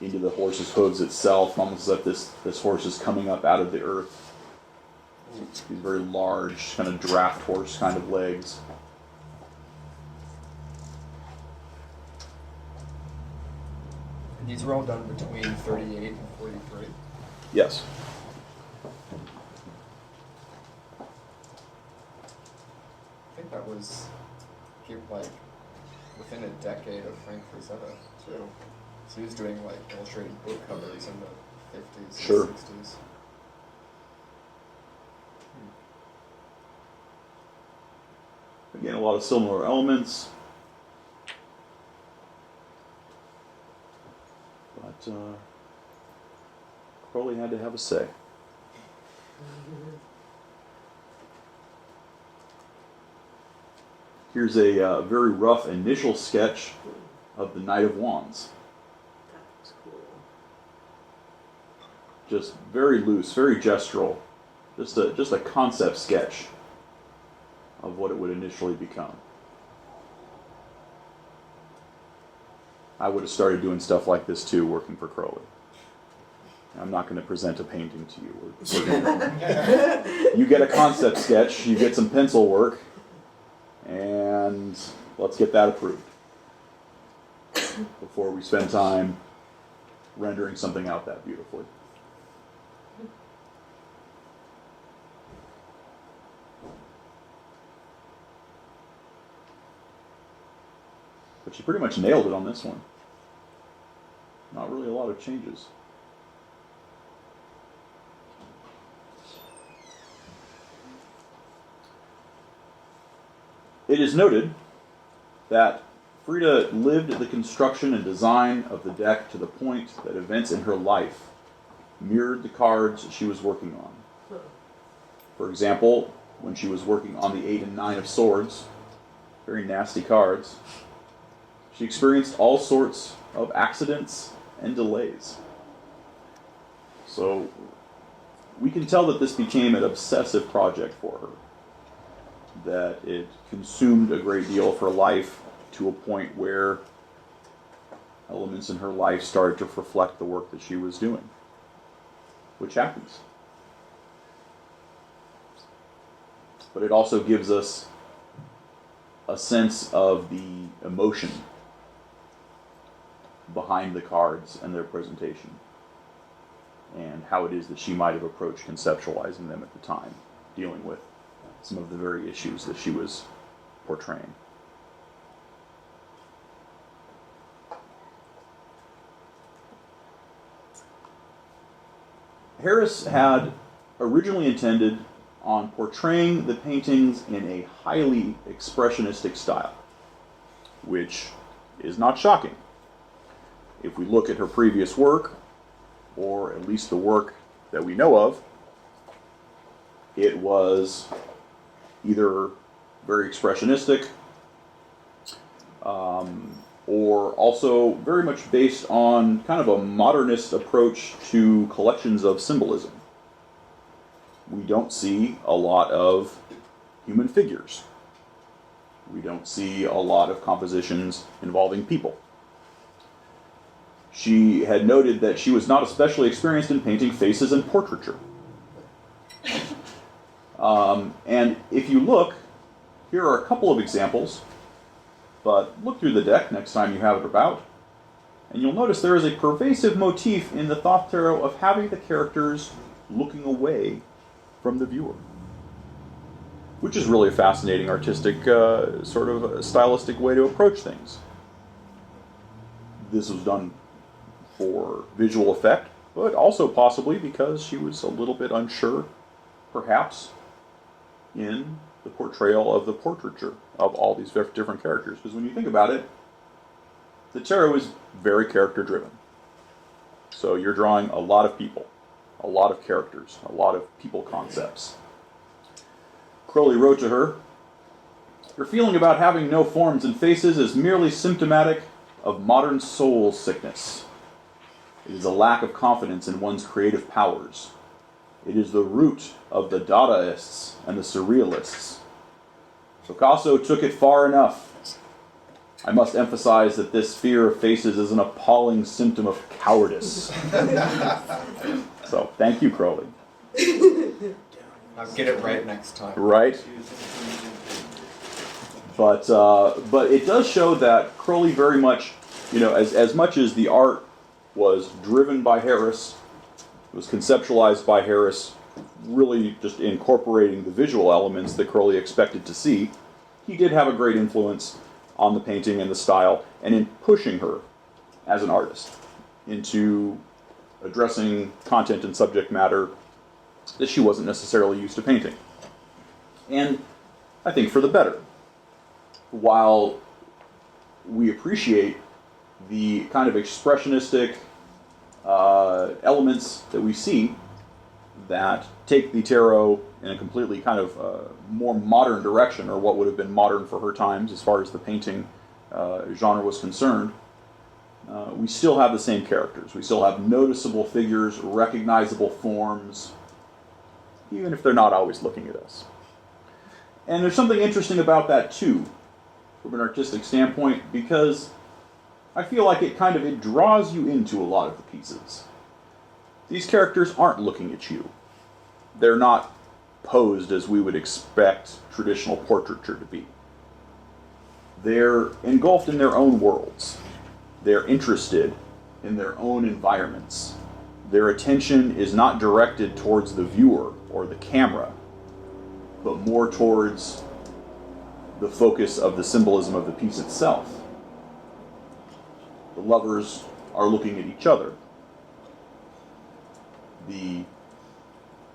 into the horse's hooves itself, almost as if this horse is coming up out of the earth. These very large, kind of draft horse kind of legs. And these were all done between 38 and 43. Yes. I think that was like within a decade of Frank Frazetta too. So he was doing like illustrated book covers in the 50s Sure. and 60s. Again, a lot of similar elements. But Crowley had to have a say. Here's a very rough initial sketch of the Knight of Wands. That's cool. Just very loose, very gestural. Just a concept sketch of what it would initially become. I would have started doing stuff like this too, working for Crowley. I'm not going to present a painting to you. You get a concept sketch, you get some pencil work, and let's get that approved before we spend time rendering something out that beautifully. But she pretty much nailed it on this one. Not really a lot of changes. It is noted that Frieda lived the construction and design of the deck to the point that events in her life mirrored the cards she was working on. For example, when she was working on the 8 and 9 of Swords, very nasty cards, she experienced all sorts of accidents and delays. So we can tell that this became an obsessive project for her, that it consumed a great deal of her life to a point where elements in her life started to reflect the work that she was doing, which happens. But it also gives us a sense of the emotion behind the cards and their presentation, and how it is that she might have approached conceptualizing them at the time, dealing with some of the very issues that she was portraying. Harris had originally intended on portraying the paintings in a highly expressionistic style, which is not shocking. If we look at her previous work, or at least the work that we know of, it was either very expressionistic, or also very much based on kind of a modernist approach to collections of symbolism. We don't see a lot of human figures. We don't see a lot of compositions involving people. She had noted that she was not especially experienced in painting faces and portraiture. And if you look, here are a couple of examples, but look through the deck next time you have it about, and you'll notice there is a pervasive motif in the Thoth Tarot of having the characters looking away from the viewer, which is really a fascinating artistic, sort of a stylistic way to approach things. This was done for visual effect, but also possibly because she was a little bit unsure, perhaps, in the portrayal of the portraiture of all these different characters. Because when you think about it, the tarot is very character-driven. So you're drawing a lot of people, a lot of characters, a lot of people concepts. Crowley wrote to her, "Your feeling about having no forms and faces is merely symptomatic of modern soul sickness. It is a lack of confidence in one's creative powers. It is the root of the Dadaists and the Surrealists. Picasso took it far enough. I must emphasize that this fear of faces is an appalling symptom of cowardice." So, thank you, Crowley. I'll get it right next time. Right? But it does show that Crowley very much, as much as the art was driven by Harris, it was conceptualized by Harris, really just incorporating the visual elements that Crowley expected to see, he did have a great influence on the painting and the style, and in pushing her as an artist into addressing content and subject matter that she wasn't necessarily used to painting. And I think for the better. While we appreciate the kind of expressionistic elements that we see that take the tarot in a completely kind of more modern direction, or what would have been modern for her times as far as the painting genre was concerned, we still have the same characters. We still have noticeable figures, recognizable forms, even if they're not always looking at us. And there's something interesting about that too, from an artistic standpoint, because I feel like it draws you into a lot of the pieces. These characters aren't looking at you. They're not posed as we would expect traditional portraiture to be. They're engulfed in their own worlds. They're interested in their own environments. Their attention is not directed towards the viewer or the camera, but more towards the focus of the symbolism of the piece itself. The lovers are looking at each other. The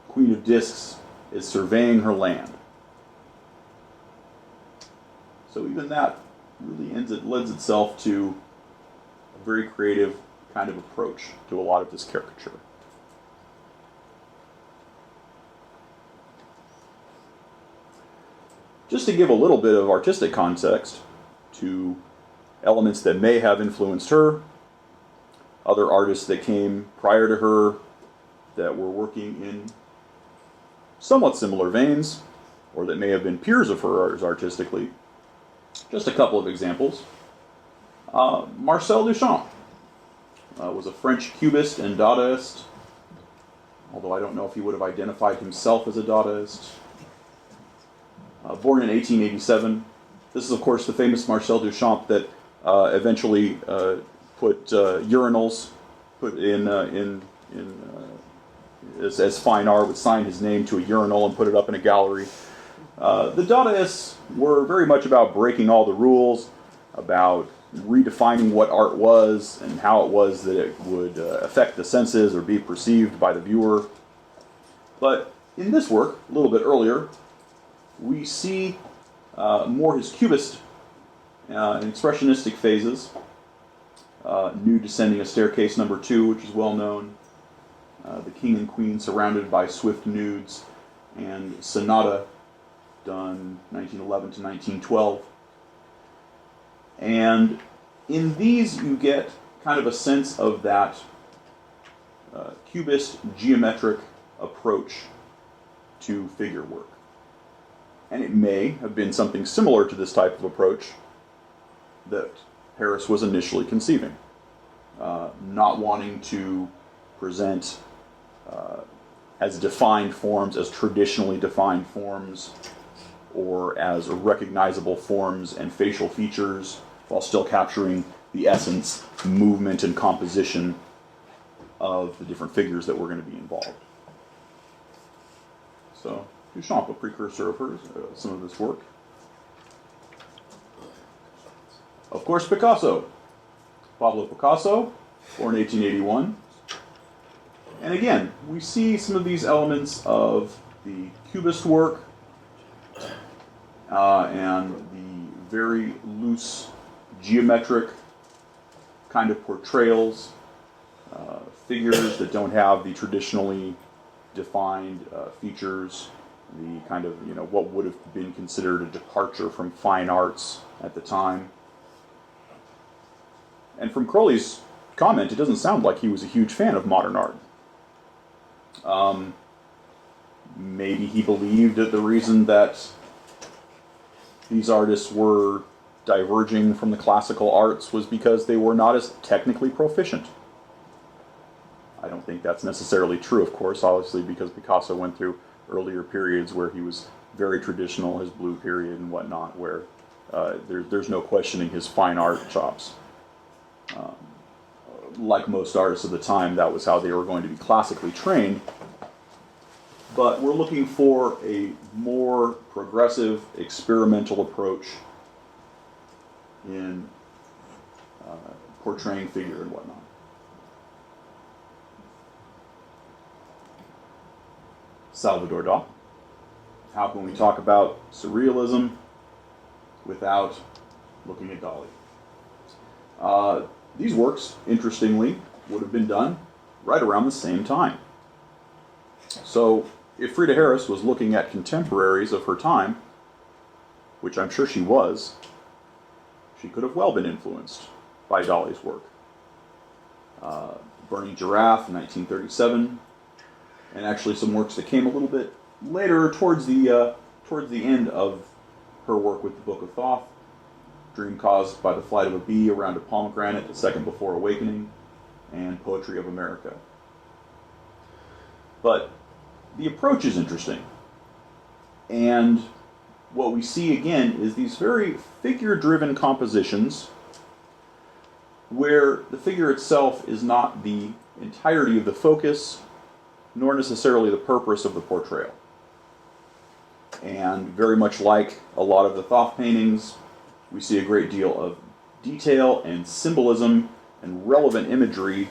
Queen of Discs is surveying her land. So even that really lends itself to a very creative kind of approach to a lot of this caricature. Just to give a little bit of artistic context to elements that may have influenced her, other artists that came prior to her that were working in somewhat similar veins, or that may have been peers of hers artistically. Just a couple of examples. Marcel Duchamp was a French Cubist and Dadaist, although I don't know if he would have identified himself as a Dadaist. Born in 1887. This is, of course, the famous Marcel Duchamp that eventually put urinals as fine art, would sign his name to a urinal and put it up in a gallery. The Dadaists were very much about breaking all the rules, about redefining what art was and how it was that it would affect the senses or be perceived by the viewer. But in this work, a little bit earlier, we see more his Cubist and expressionistic phases. Nude descending a staircase, number 2, which is well known. The King and Queen surrounded by swift nudes, and Sonata, done 1911 to 1912. And in these you get kind of a sense of that Cubist geometric approach to figure work. And it may have been something similar to this type of approach that Harris was initially conceiving. Not wanting to present as defined forms, as traditionally defined forms, or as recognizable forms and facial features, while still capturing the essence, movement, and composition of the different figures that were going to be involved. So, Duchamp, a precursor of hers, some of this work. Of course, Picasso. Pablo Picasso, born 1881. And again, we see some of these elements of the Cubist work and the very loose geometric kind of portrayals, figures that don't have the traditionally defined features the kind of, what would have been considered a departure from fine arts at the time. And from Crowley's comment, it doesn't sound like he was a huge fan of modern art. Maybe he believed that the reason that these artists were diverging from the classical arts was because they were not as technically proficient. I don't think that's necessarily true, of course, obviously, because Picasso went through earlier periods where he was very traditional, his blue period and whatnot, where there's no questioning his fine art chops. Like most artists of the time, that was how they were going to be classically trained. But we're looking for a more progressive, experimental approach in portraying figure and whatnot. Salvador Dali. How can we talk about surrealism without looking at Dali? These works, interestingly, would have been done right around the same time. So, if Freida Harris was looking at contemporaries of her time, which I'm sure she was, she could have well been influenced by Dali's work. Burning Giraffe in 1937, and actually some works that came a little bit later, towards the end of her work with the Book of Thoth. Dream Caused by the Flight of a Bee Around a Pomegranate, The Second Before Awakening, and Poetry of America. But the approach is interesting. And what we see again is these very figure-driven compositions where the figure itself is not the entirety of the focus, nor necessarily the purpose of the portrayal. And very much like a lot of the Thoth paintings, we see a great deal of detail and symbolism and relevant imagery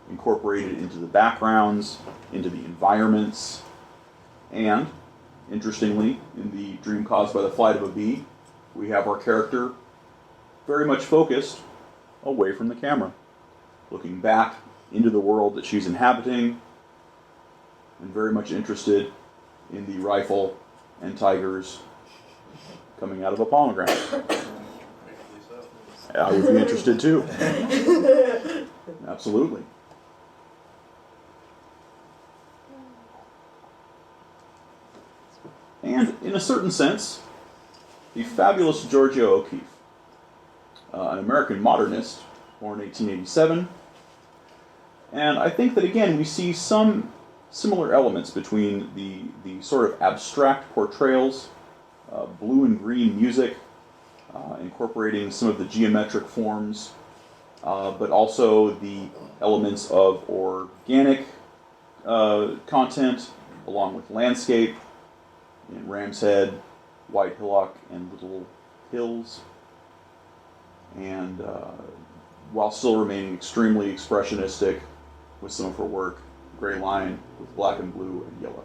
incorporated into the backgrounds, into the environments, and, interestingly, in the Dream Caused by the Flight of a Bee, we have our character very much focused away from the camera, looking back into the world that she's inhabiting, and very much interested in the rifle and tigers coming out of a pomegranate. I would be interested too. Absolutely. And in a certain sense, the fabulous Georgia O'Keeffe, an American modernist, born in 1887. And I think that again we see some similar elements between the sort of abstract portrayals, blue and green music, incorporating some of the geometric forms, but also the elements of organic content, along with landscape in Ram's Head, White Hillock, and Little Hills, and while still remaining extremely expressionistic with some of her work, Gray Line with black and blue and yellow.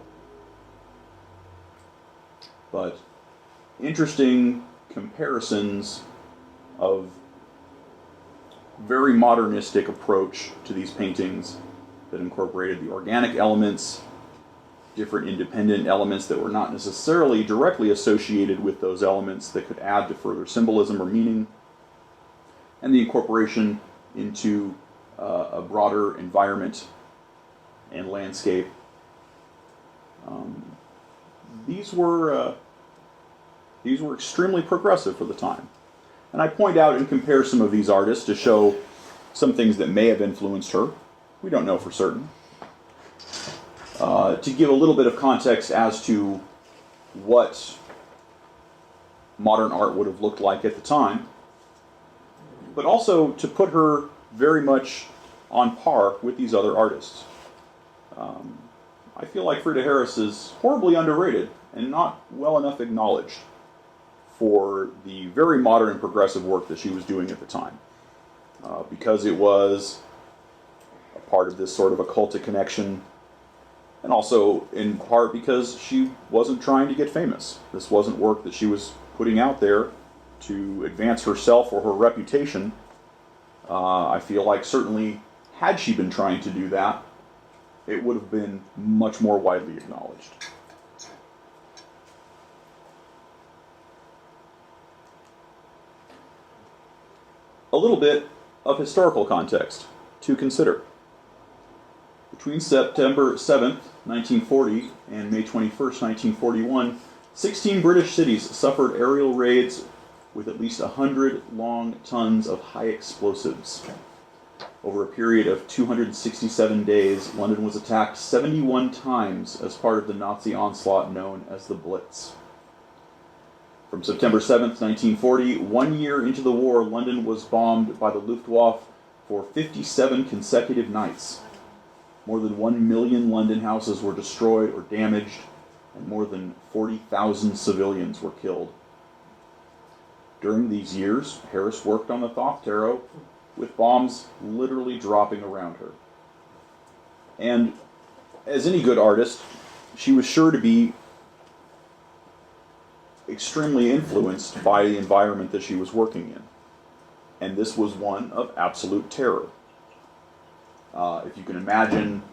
But interesting comparisons of very modernistic approach to these paintings that incorporated the organic elements, different independent elements that were not necessarily directly associated with those elements that could add to further symbolism or meaning, and the incorporation into a broader environment and landscape. These were extremely progressive for the time. And I point out and compare some of these artists to show some things that may have influenced her. We don't know for certain. To give a little bit of context as to what modern art would have looked like at the time, but also to put her very much on par with these other artists. I feel like Freida Harris is horribly underrated and not well enough acknowledged for the very modern and progressive work that she was doing at the time. Because it was a part of this sort of occultic connection, and also in part because she wasn't trying to get famous. This wasn't work that she was putting out there to advance herself or her reputation. I feel like certainly had she been trying to do that, it would have been much more widely acknowledged. A little bit of historical context to consider. Between September 7th, 1940 and May 21st, 1941, 16 British cities suffered aerial raids with at least 100 long tons of high explosives. Over a period of 267 days, London was attacked 71 times as part of the Nazi onslaught known as the Blitz. From September 7th, 1940, 1 year into the war, London was bombed by the Luftwaffe for 57 consecutive nights. More than 1 million London houses were destroyed or damaged, and more than 40,000 civilians were killed. During these years, Harris worked on the Thoth Tarot, with bombs literally dropping around her. And as any good artist, she was sure to be extremely influenced by the environment that she was working in. And this was one of absolute terror. If you can imagine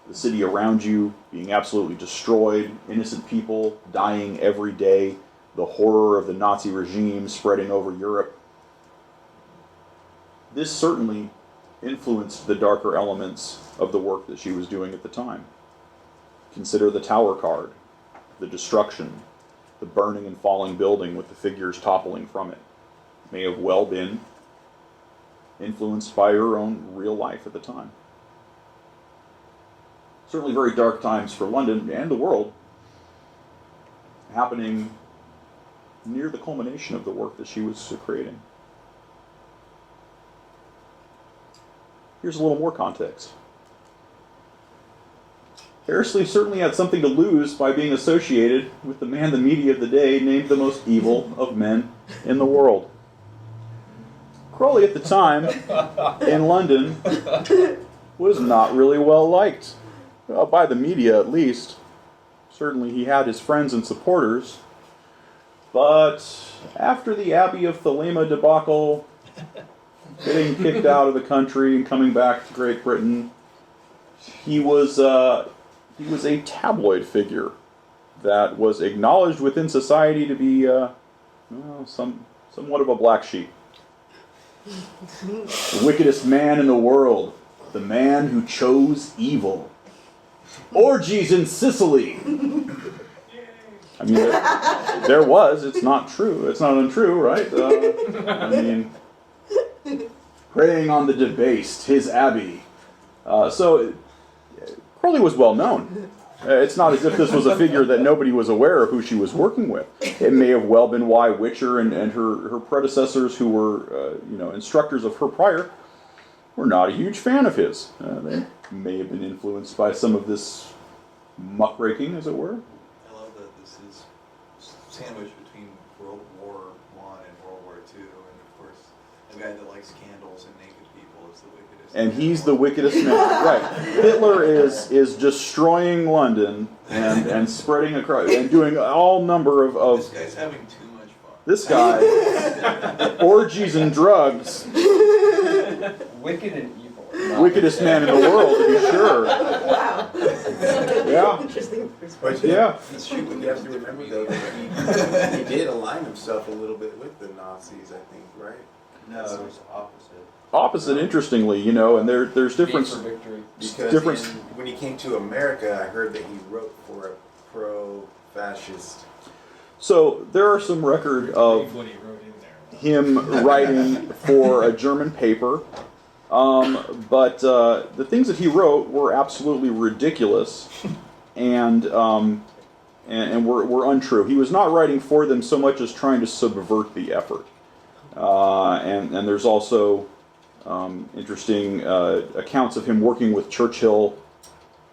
the city around you being absolutely destroyed, innocent people dying every day, the horror of the Nazi regime spreading over Europe, this certainly influenced the darker elements of the work that she was doing at the time. Consider the Tower card, the destruction, the burning and falling building with the figures toppling from it. May have well been influenced by her own real life at the time. Certainly very dark times for London and the world, happening near the culmination of the work that she was creating. Here's a little more context. Harris certainly had something to lose by being associated with the man the media of the day named the most evil of men in the world. Crowley at the time, in London, was not really well liked. Well, by the media at least. Certainly he had his friends and supporters. But after the Abbey of Thelema debacle, getting kicked out of the country and coming back to Great Britain, he was a tabloid figure that was acknowledged within society to be somewhat of a black sheep. The wickedest man in the world, the man who chose evil. Orgies in Sicily. I mean, there was. It's not true. It's not untrue, right? I mean, preying on the debased, his abbey. So, Crowley was well known. It's not as if this was a figure that nobody was aware of who she was working with. It may have well been why Witcher and her predecessors, who were instructors of her prior, were not a huge fan of his. They may have been influenced by some of this muckraking, as it were. I love that this is sandwiched between World War I and World War II, and of course, the guy that likes candles and naked people is the wickedest. And he's the wickedest man. Right. Hitler is destroying London and spreading across and doing all number of This guy's having too much fun. this guy orgies and drugs. Wicked and evil. Wickedest man in the world, to be sure. Wow. Yeah. Interesting But perspective. Yeah. shoot, you have to remember though that he did align himself a little bit with the Nazis, I think, right? No, it was opposite. Opposite, interestingly, and there's difference. For victory. Because Difference. when he came to America, I heard that he wrote for a pro-fascist. So there are some record of What he wrote in there. him writing for a German paper, but the things that he wrote were absolutely ridiculous and were untrue. He was not writing for them so much as trying to subvert the effort. And there's also interesting accounts of him working with Churchill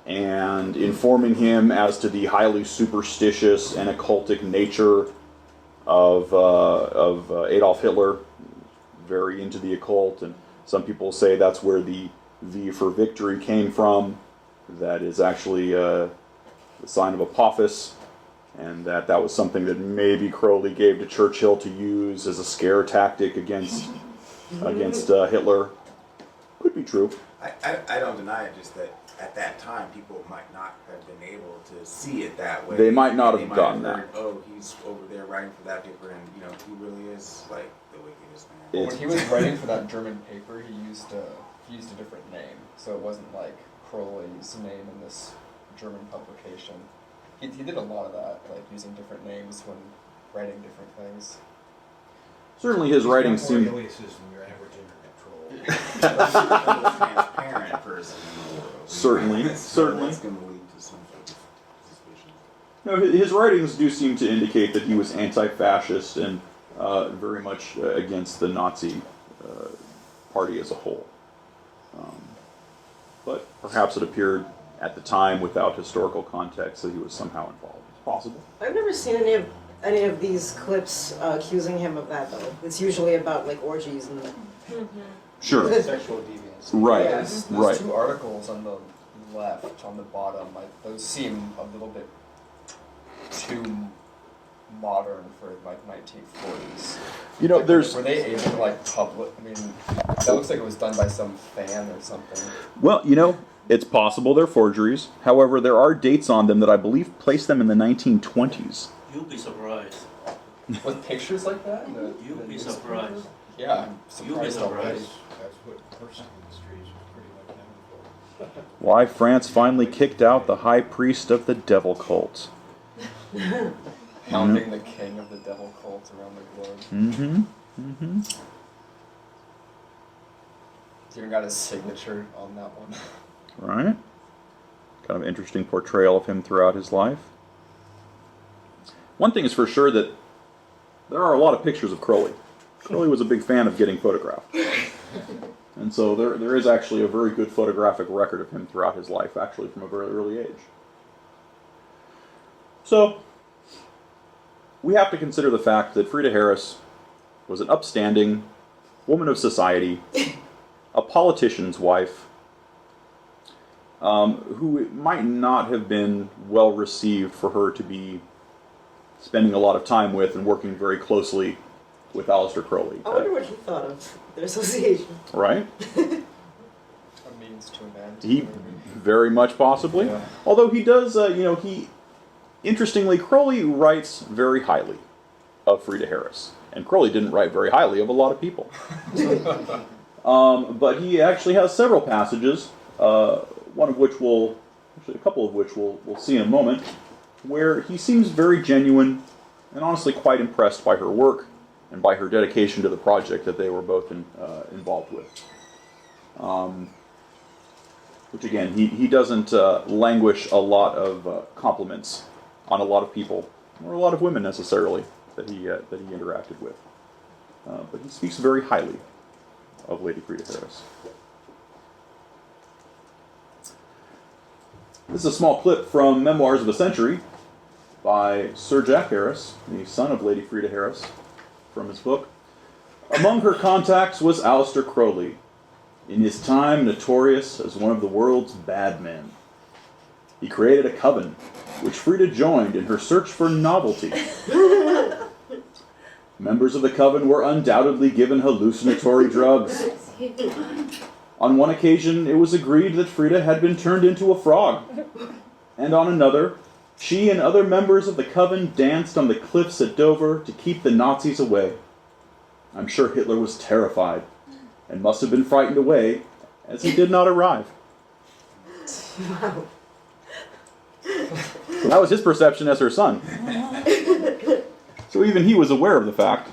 and informing him as to the highly superstitious and occultic nature of Adolf Hitler, very into the occult, and some people say that's where the V for victory came from. That is actually the sign of Apophis, and that was something that maybe Crowley gave to Churchill to use as a scare tactic against Hitler. Could be true. I don't deny it, just that at that time, people might not have been able to see it that way. They might not They have might done heard, that. Oh, he's over there writing for that paper, and he really is like the wickedest man. Well, when he was writing for that German paper, he used a different name, so it wasn't like Crowley's name in this German publication. He did a lot of that, like using different names when writing different things. Certainly his writing More seemed... aliases than your average internet troll. He's the most transparent person in the world. Certainly, So certainly. That's going to lead to some sort of suspicion. No, his writings do seem to indicate that he was anti-fascist and very much against the Nazi party as a whole. But perhaps it appeared at the time without historical context that he was somehow involved. It's possible. I've never seen any of these clips accusing him of that though. It's usually about like orgies and. Sure. Sexual deviance. Right. Yeah. Those Right. two articles on the left, on the bottom, like those seem a little bit too modern for like 1940s. You know, Like, there's... were they able to like publish? I mean, that looks like it was done by some fan or something. Well, you know, it's possible they're forgeries. However, there are dates on them that I believe place them in the 1920s. You'll be surprised. With pictures like that? You'll be surprised. Yeah, I'm You'll be surprised already. surprised. That's what person industries was pretty much known for. Why France finally kicked out the high priest of the devil cult. Hounding the king of the devil cult around the globe. Mm-hmm. Mm-hmm. He's even got his signature on that one. Right. Kind of interesting portrayal of him throughout his life. One thing is for sure that there are a lot of pictures of Crowley. Crowley was a big fan of getting photographed. And so there is actually a very good photographic record of him throughout his life, actually from a very early age. So, we have to consider the fact that Freida Harris was an upstanding woman of society, a politician's wife, who it might not have been well received for her to be spending a lot of time with and working very closely with Aleister Crowley. I wonder what he thought of their association. Right? A means to an end. He very much possibly. Yeah. Although he does, interestingly, Crowley writes very highly of Freida Harris. And Crowley didn't write very highly of a lot of people. But he actually has several passages, a couple of which we'll see in a moment, where he seems very genuine and honestly quite impressed by her work and by her dedication to the project that they were both involved with. Which again, he doesn't languish a lot of compliments on a lot of people, or a lot of women necessarily, that he interacted with. But he speaks very highly of Lady Freida Harris. This is a small clip from Memoirs of a Century by Sir Jack Harris, the son of Lady Freida Harris, from his book. Among her contacts was Aleister Crowley, in his time notorious as one of the world's bad men. He created a coven, which Frieda joined in her search for novelty. Members of the coven were undoubtedly given hallucinatory drugs. On one occasion, it was agreed that Frieda had been turned into a frog. And on another, she and other members of the coven danced on the cliffs at Dover to keep the Nazis away. I'm sure Hitler was terrified, and must have been frightened away, as he did not arrive. Wow. So that was his perception as her son. So even he was aware of the fact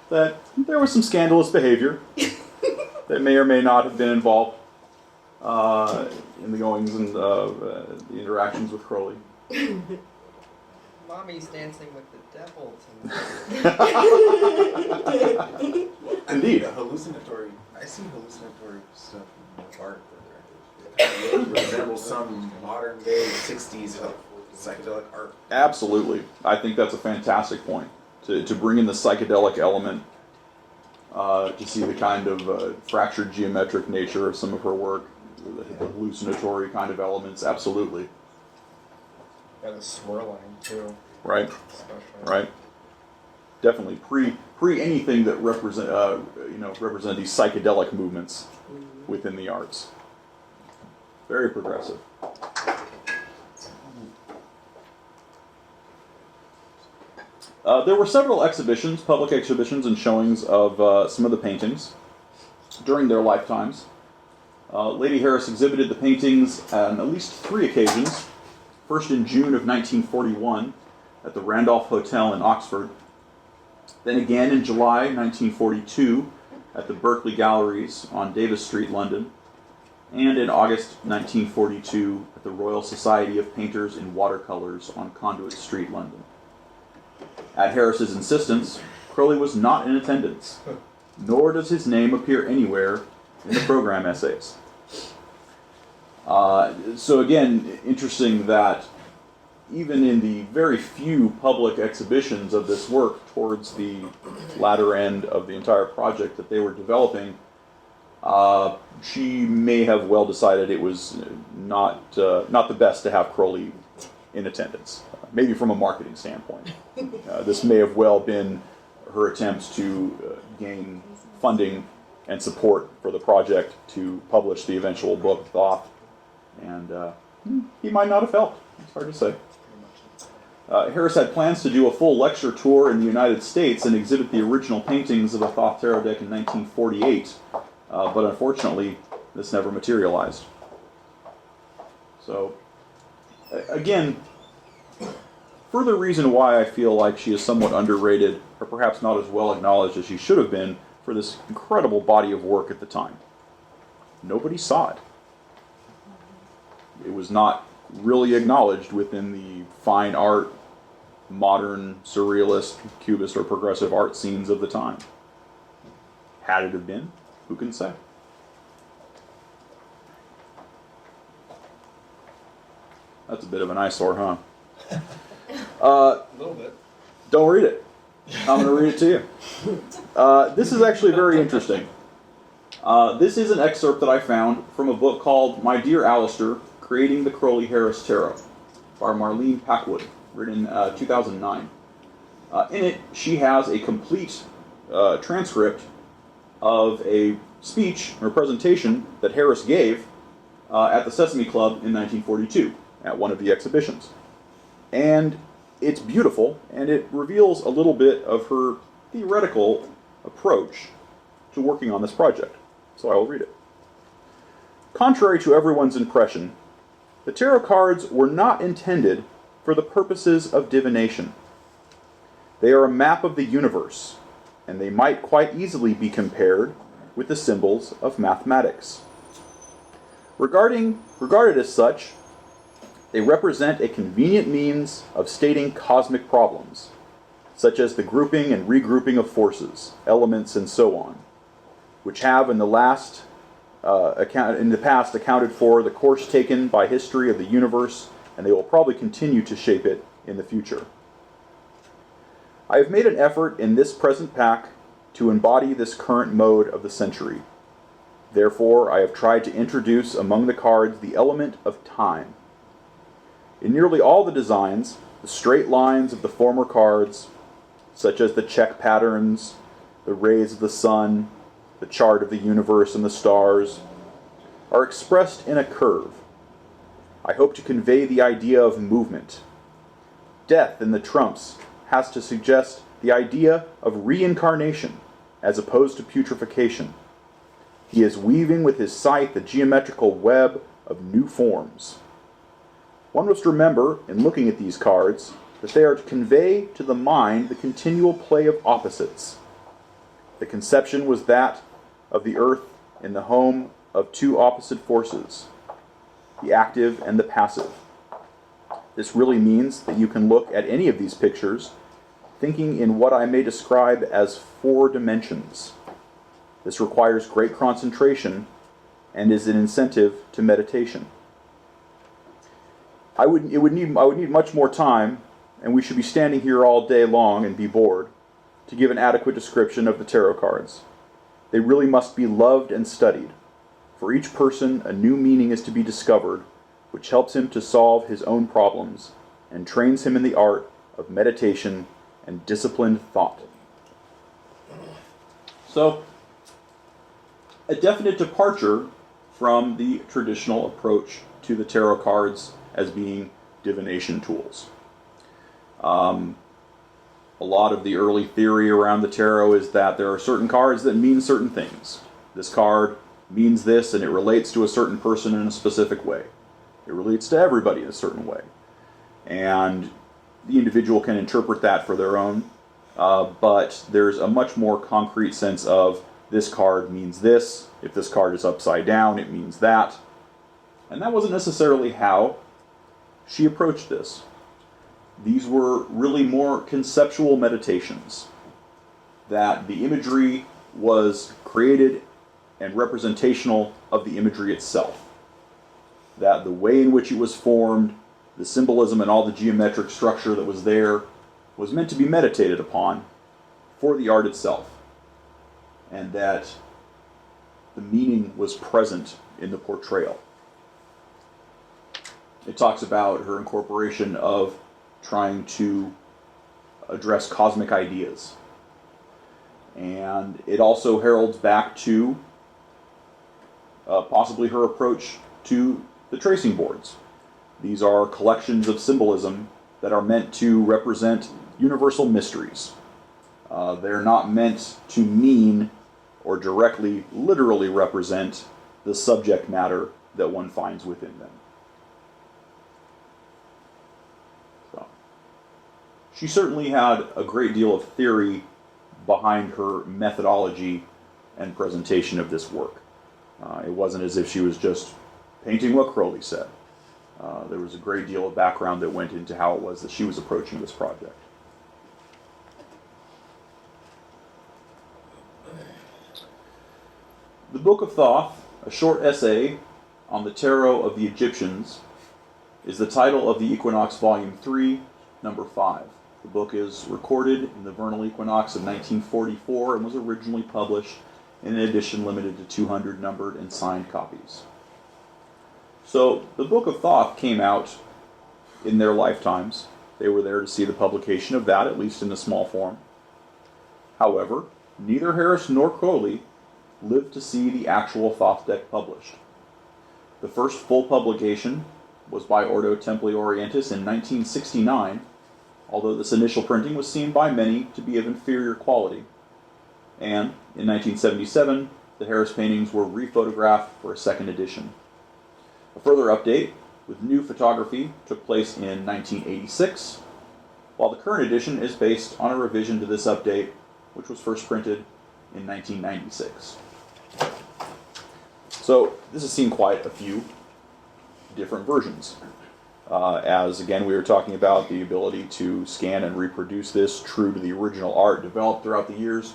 that there was some scandalous behavior that may or may not have been involved in the goings and the interactions with Crowley. Mommy's dancing with the devil tonight. Indeed. Hallucinatory. I see hallucinatory stuff in the art where it resembles some modern day 60s psychedelic art. Absolutely. I think that's a fantastic point. To bring in the psychedelic element, to see the kind of fractured geometric nature of some of her work, the hallucinatory kind of elements, absolutely. Yeah, the swirling too. Right, Especially. right. Definitely pre anything that represent these psychedelic movements within the arts. Very progressive. There were several exhibitions, public exhibitions and showings of some of the paintings during their lifetimes. Lady Harris exhibited the paintings on at least 3 occasions. First in June of 1941 at the Randolph Hotel in Oxford. Then again in July 1942 at the Berkeley Galleries on Davis Street, London. And in August 1942 at the Royal Society of Painters in Watercolors on Conduit Street, London. At Harris's insistence, Crowley was not in attendance, nor does his name appear anywhere in the program essays. So again, interesting that even in the very few public exhibitions of this work towards the latter end of the entire project that they were developing, she may have well decided it was not the best to have Crowley in attendance, maybe from a marketing standpoint. This may have well been her attempts to gain funding and support for the project to publish the eventual book, Thoth, and he might not have helped. It's hard to say. Harris had plans to do a full lecture tour in the United States and exhibit the original paintings of the Thoth Tarot deck in 1948, but unfortunately, this never materialized. So, again, further reason why I feel like she is somewhat underrated, or perhaps not as well acknowledged as she should have been, for this incredible body of work at the time. Nobody saw it. It was not really acknowledged within the fine art, modern, surrealist, cubist, or progressive art scenes of the time. Had it have been, who can say? That's a bit of an eyesore, huh? A little bit. Don't read it. I'm going to read it to you. This is actually very interesting. This is an excerpt that I found from a book called My Dear Aleister, Creating the Crowley Harris Tarot by Marlene Packwood, written in 2009. In it, she has a complete transcript of a speech or presentation that Harris gave at the Sesame Club in 1942 at one of the exhibitions. And it's beautiful, and it reveals a little bit of her theoretical approach to working on this project. So I will read it. Contrary to everyone's impression, the tarot cards were not intended for the purposes of divination. They are a map of the universe, and they might quite easily be compared with the symbols of mathematics. Regarded as such, they represent a convenient means of stating cosmic problems, such as the grouping and regrouping of forces, elements, and so on, which have in the past accounted for the course taken by history of the universe, and they will probably continue to shape it in the future. I have made an effort in this present pack to embody this current mode of the century. Therefore, I have tried to introduce among the cards the element of time. In nearly all the designs, the straight lines of the former cards, such as the check patterns, the rays of the sun, the chart of the universe and the stars, are expressed in a curve. I hope to convey the idea of movement. Death in the trumps has to suggest the idea of reincarnation as opposed to putrefaction. He is weaving with his scythe a geometrical web of new forms. One must remember, in looking at these cards, that they are to convey to the mind the continual play of opposites. The conception was that of the earth in the home of two opposite forces, the active and the passive. This really means that you can look at any of these pictures thinking in what I may describe as 4 dimensions. This requires great concentration and is an incentive to meditation. I would need much more time, and we should be standing here all day long and be bored, to give an adequate description of the tarot cards. They really must be loved and studied. For each person, a new meaning is to be discovered, which helps him to solve his own problems and trains him in the art of meditation and disciplined thought. So, a definite departure from the traditional approach to the tarot cards as being divination tools. A lot of the early theory around the tarot is that there are certain cards that mean certain things. This card means this, and it relates to a certain person in a specific way. It relates to everybody in a certain way. And the individual can interpret that for their own, but there's a much more concrete sense of this card means this. If this card is upside down, it means that. And that wasn't necessarily how she approached this. These were really more conceptual meditations, that the imagery was created and representational of the imagery itself. That the way in which it was formed, the symbolism and all the geometric structure that was there, was meant to be meditated upon for the art itself. And that the meaning was present in the portrayal. It talks about her incorporation of trying to address cosmic ideas. And it also heralds back to possibly her approach to the tracing boards. These are collections of symbolism that are meant to represent universal mysteries. They're not meant to mean or directly, literally represent the subject matter that one finds within them. So, she certainly had a great deal of theory behind her methodology and presentation of this work. It wasn't as if she was just painting what Crowley said. There was a great deal of background that went into how it was that she was approaching this project. The Book of Thoth, a short essay on the Tarot of the Egyptians, is the title of the Equinox Volume 3, number 5. The book is recorded in the vernal equinox of 1944 and was originally published in an edition limited to 200 numbered and signed copies. So, the Book of Thoth came out in their lifetimes. They were there to see the publication of that, at least in a small form. However, neither Harris nor Crowley lived to see the actual Thoth deck published. The first full publication was by Ordo Templi Orientis in 1969, although this initial printing was seen by many to be of inferior quality. And, in 1977, the Harris paintings were rephotographed for a second edition. A further update, with new photography, took place in 1986, while the current edition is based on a revision to this update, which was first printed in 1996. So, this has seen quite a few different versions. As, again, we were talking about the ability to scan and reproduce this true to the original art developed throughout the years.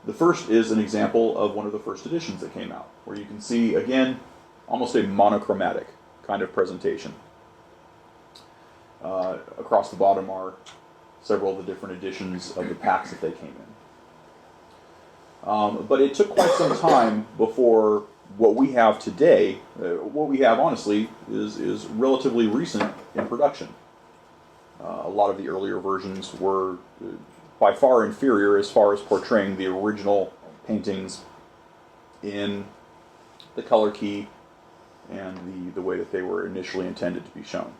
The first is an example of one of the first editions that came out, where you can see, again, almost a monochromatic kind of presentation. Across the bottom are several of the different editions of the packs that they came in. But it took quite some time before what we have today, what we have, honestly, is relatively recent in production. A lot of the earlier versions were by far inferior as far as portraying the original paintings in the color key and the way that they were initially intended to be shown.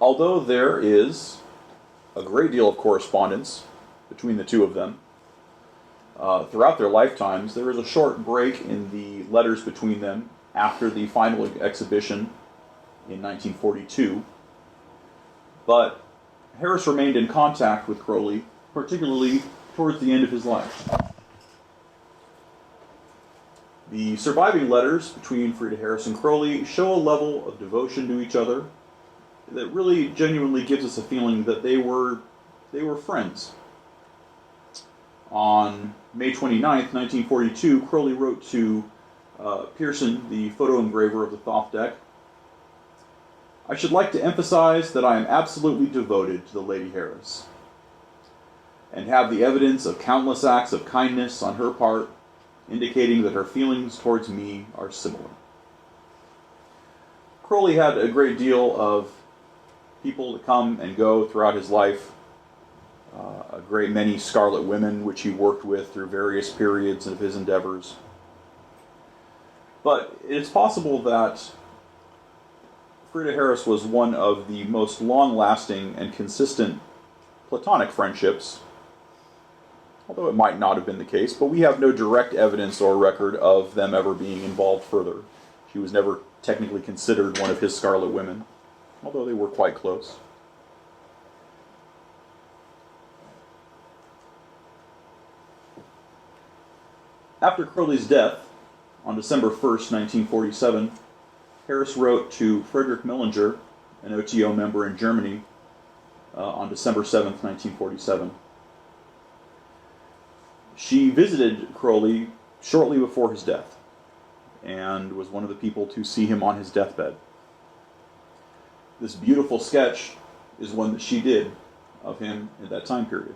Although there is a great deal of correspondence between the two of them, throughout their lifetimes, there is a short break in the letters between them after the final exhibition in 1942. But Harris remained in contact with Crowley, particularly towards the end of his life. The surviving letters between Frieda Harris and Crowley show a level of devotion to each other that really genuinely gives us a feeling that they were friends. On May 29th, 1942, Crowley wrote to Pearson, the photo engraver of the Thoth deck, "I should like to emphasize that I am absolutely devoted to the Lady Harris, and have the evidence of countless acts of kindness on her part, indicating that her feelings towards me are similar." Crowley had a great deal of people to come and go throughout his life. a great many scarlet women, which he worked with through various periods of his endeavors. But it's possible that Frieda Harris was one of the most long-lasting and consistent Platonic friendships, although it might not have been the case, but we have no direct evidence or record of them ever being involved further. She was never technically considered one of his scarlet women, although they were quite close. After Crowley's death, on December 1st, 1947, Harris wrote to Friedrich Millinger, an O.T.O member in Germany, on December 7th, 1947. She visited Crowley shortly before his death and was one of the people to see him on his deathbed. This beautiful sketch is one that she did of him in that time period.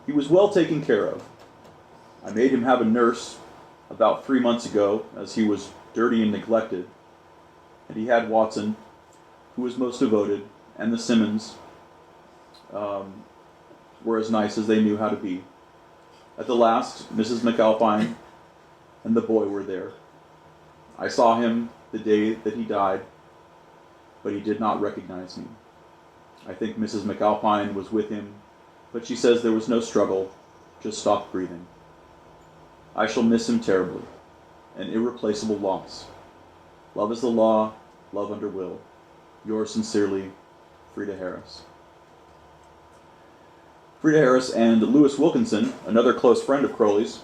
He was well taken care of. I made him have a nurse about 3 months ago, as he was dirty and neglected, and he had Watson, who was most devoted, and the Simmons were as nice as they knew how to be. At the last, Mrs. McAlpine and the boy were there. I saw him the day that he died, but he did not recognize me. I think Mrs. McAlpine was with him, but she says there was no struggle, just stopped breathing. I shall miss him terribly, an irreplaceable loss. Love is the law, love under will. Yours sincerely, Frieda Harris. Frieda Harris and Lewis Wilkinson, another close friend of Crowley's,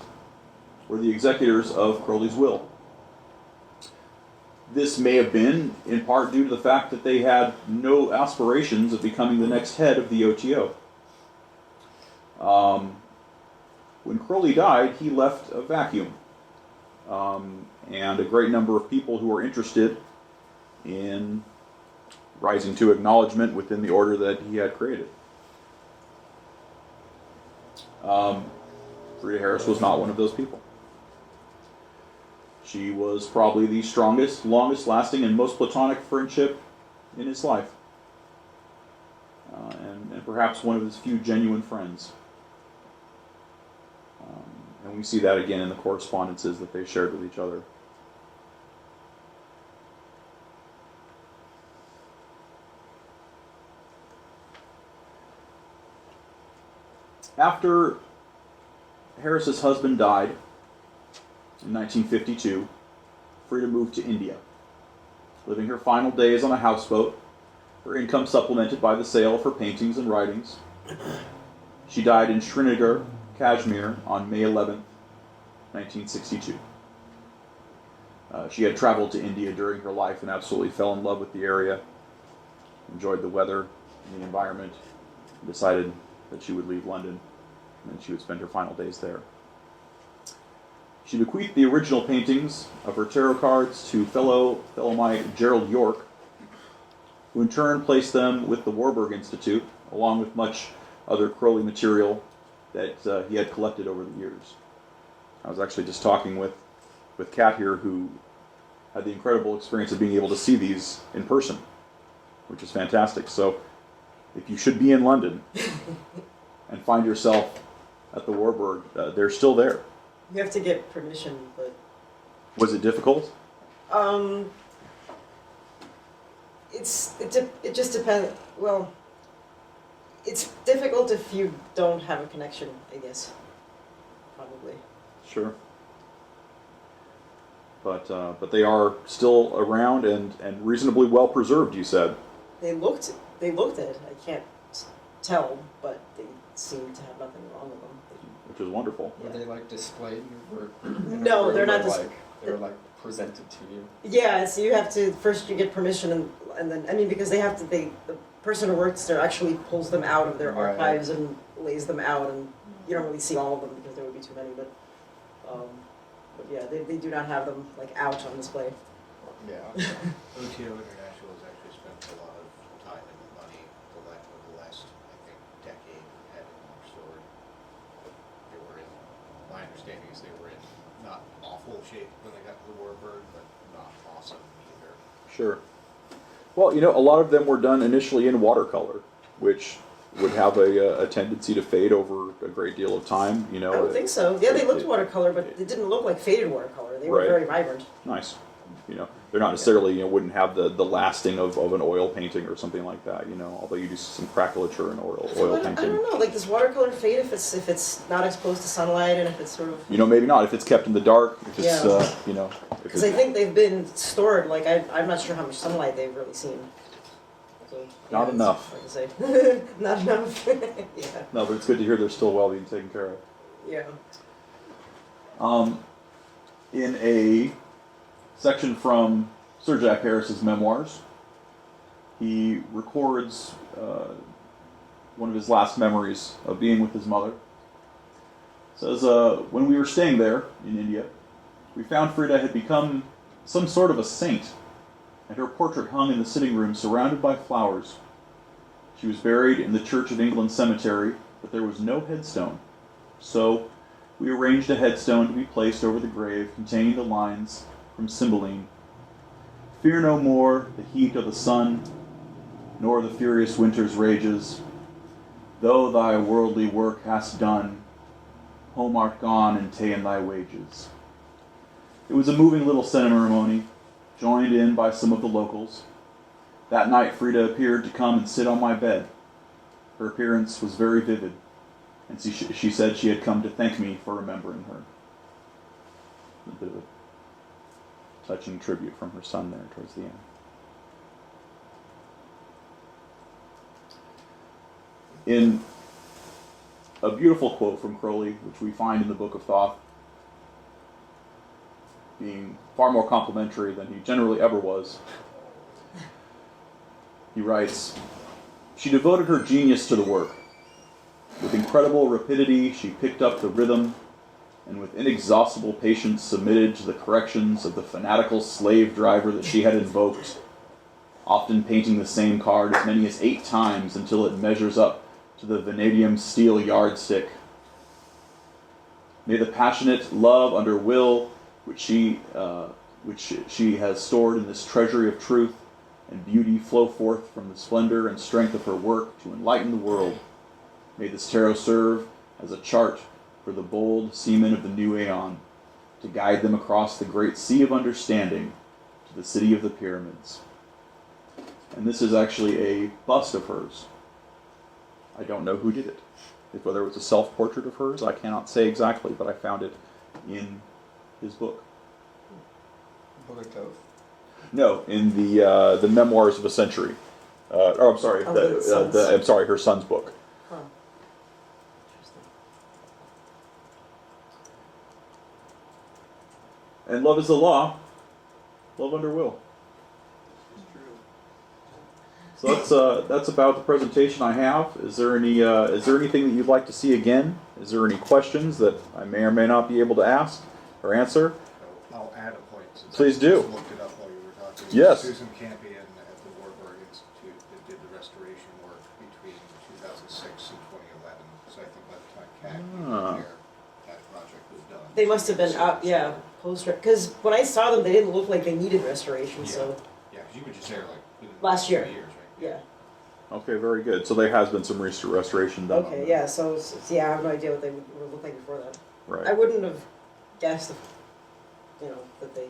were the executors of Crowley's will. This may have been in part due to the fact that they had no aspirations of becoming the next head of the O.T.O. When Crowley died, he left a vacuum, and a great number of people who were interested in rising to acknowledgement within the order that he had created. Frieda Harris was not one of those people. She was probably the strongest, longest lasting, and most platonic friendship in his life, and perhaps one of his few genuine friends. And we see that again in the correspondences that they shared with each other. After Harris's husband died in 1952, Frieda moved to India, living her final days on a houseboat, her income supplemented by the sale of her paintings and writings. She died in Srinagar, Kashmir, on May 11th, 1962. She had traveled to India during her life and absolutely fell in love with the area, enjoyed the weather and the environment, and decided that she would leave London and she would spend her final days there. She bequeathed the original paintings of her tarot cards to fellow Thelomite Gerald York, who in turn placed them with the Warburg Institute, along with much other Crowley material that he had collected over the years. I was actually just talking with Kat here, who had the incredible experience of being able to see these in person, which is fantastic. So if you should be in London and find yourself at the Warburg, they're still there. You have to get permission, but... Was it difficult? It just depends. Well, it's difficult if you don't have a connection, I guess. Probably. Sure. But they are still around and reasonably well preserved, you said. They looked it. I can't tell, but they seem to have nothing wrong with them. Which is wonderful. Were they like displayed No, they're not they're like presented to you. Yeah, so you have to first you get permission and then because they have to the person who works there actually pulls them out of their Right. archives and lays them out, and you don't really see all of them because there would be too many, but yeah, they do not have them like out on display. Yeah. O.T.O. International has actually spent a lot of time and money over the last, I think, decade having them restored. They were in, my understanding is they were in not awful shape when they got to the Warburg, but not awesome either. Sure. Well, you know, a lot of them were done initially in watercolor, which would have a tendency to fade over a great deal of time. You know, I don't think so. Yeah, they looked watercolor, but it didn't look like faded watercolor. They were Right. very vibrant. Nice. You know, they're not necessarily, you know, wouldn't have the lasting of an oil painting or something like that. You know, although you do some crackulature in oil I painting. don't know. Like, does watercolor fade if it's not exposed to sunlight and if it's sort of? You know, maybe not if it's kept in the dark. If it's Yeah. you know, if Because it's, I think they've been stored. Like I'm not sure how much sunlight they've really seen. So, Not it's enough. hard to say. Not enough. Yeah. no, but it's good to hear they're still well being taken care of. Yeah. In a section from Sir Jack Harris's memoirs, he records one of his last memories of being with his mother. It says, when we were staying there in India, we found Frieda had become some sort of a saint, and her portrait hung in the sitting room surrounded by flowers. She was buried in the Church of England cemetery, but there was no headstone. So we arranged a headstone to be placed over the grave containing the lines from Cymbeline. Fear no more the heat of the sun, nor the furious winter's rages. Though thy worldly work hast done, home art gone and ta'en thy wages. It was a moving little ceremony, joined in by some of the locals. That night Frieda appeared to come and sit on my bed. Her appearance was very vivid, and she said she had come to thank me for remembering her. A bit of a touching tribute from her son there towards the end. In a beautiful quote from Crowley, which we find in the Book of Thoth, being far more complimentary than he generally ever was, he writes, "She devoted her genius to the work. With incredible rapidity, she picked up the rhythm, and with inexhaustible patience submitted to the corrections of the fanatical slave driver that she had invoked, often painting the same card as many as 8 times until it measures up to the vanadium steel yardstick. May the passionate love under will which she has stored in this treasury of truth and beauty flow forth from the splendor and strength of her work to enlighten the world. May this tarot serve as a chart for the bold seamen of the new aeon, to guide them across the great sea of understanding to the city of the pyramids." And this is actually a bust of hers. I don't know who did it. Whether it was a self-portrait of hers, I cannot say exactly, but I found it in his book. Book of Thoth. No, in the Memoirs of a Century. I'm sorry, her son's book. Huh. Interesting. And love is the law. Love under will. So that's about the presentation I have. Is there anything that you'd like to see again? Is there any questions that I may or may not be able to ask or answer? I'll add a point. Since Please I do. just looked it up while you were talking. Yes. Susan Campion at the Warburg Institute that did the restoration work between 2006 and 2011. So I think by the time Kat was there, that project was done. They must have been up, yeah, post because when I saw them, they didn't look like they needed restoration. So Yeah, because you were just there like within the Last year. 2 years, right? yeah. Okay, very good. So there has been some restoration done. on Okay, that. yeah. So yeah, I have no idea what they would look like before that. Right. I wouldn't have guessed, that they.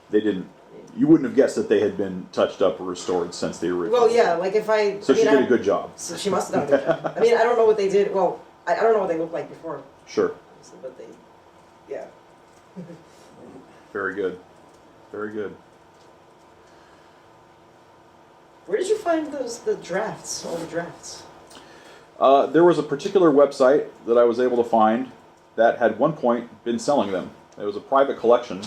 They didn't. You wouldn't have guessed that they had been touched up or restored since the original. Well, yeah. Like if I. So I mean, she did a good job. So she must have done a good job. I mean, I don't know what they did. Well, I don't know what they looked like before, Sure. obviously, but they. Yeah. Very good. Very good. Where did you find the drafts? All the drafts. There was a particular website that I was able to find that had one point been selling them. It was a private collection,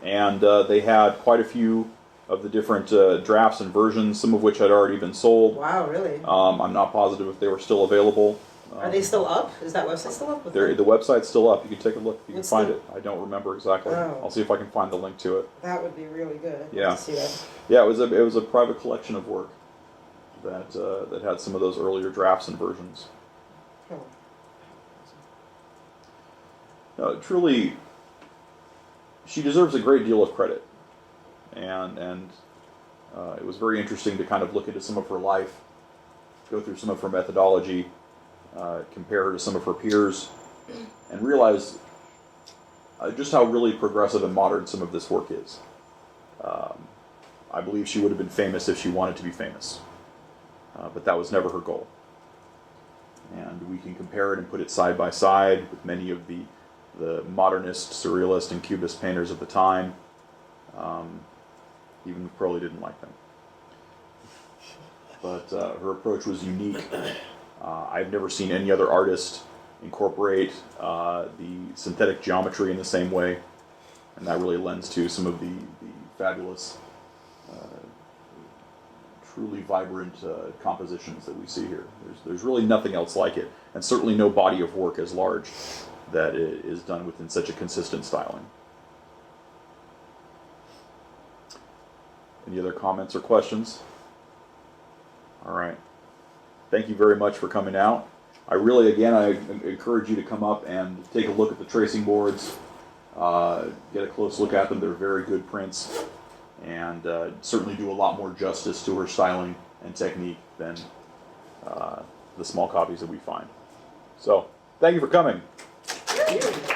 and they had quite a few of the different drafts and versions, some of which had already been sold. Wow, really? I'm not positive if they were still available. Are they still up? Is that website still up? The website's still up. You can take a look if you can What's find the- it. I don't remember exactly. Oh. I'll see if I can find the link to it. That would be really good. I'd like Yeah. to see that. Yeah, it was a private collection of work that had some of those earlier drafts and versions. Oh. No, truly, she deserves a great deal of credit, and It was very interesting to kind of look into some of her life, go through some of her methodology, compare her to some of her peers, and realize just how really progressive and modern some of this work is. I believe she would have been famous if she wanted to be famous, but that was never her goal. And we can compare it and put it side by side with many of the modernist, surrealist, and cubist painters of the time. Even Crowley didn't like them. But her approach was unique. I've never seen any other artist incorporate the synthetic geometry in the same way, and that really lends to some of the fabulous, truly vibrant compositions that we see here. There's really nothing else like it, and certainly no body of work as large that is done within such a consistent styling. Any other comments or questions? All right. Thank you very much for coming out. I encourage you to come up and take a look at the tracing boards, get a close look at them. They're very good prints, and certainly do a lot more justice to her styling and technique than the small copies that we find. So, thank you for coming. Thank you.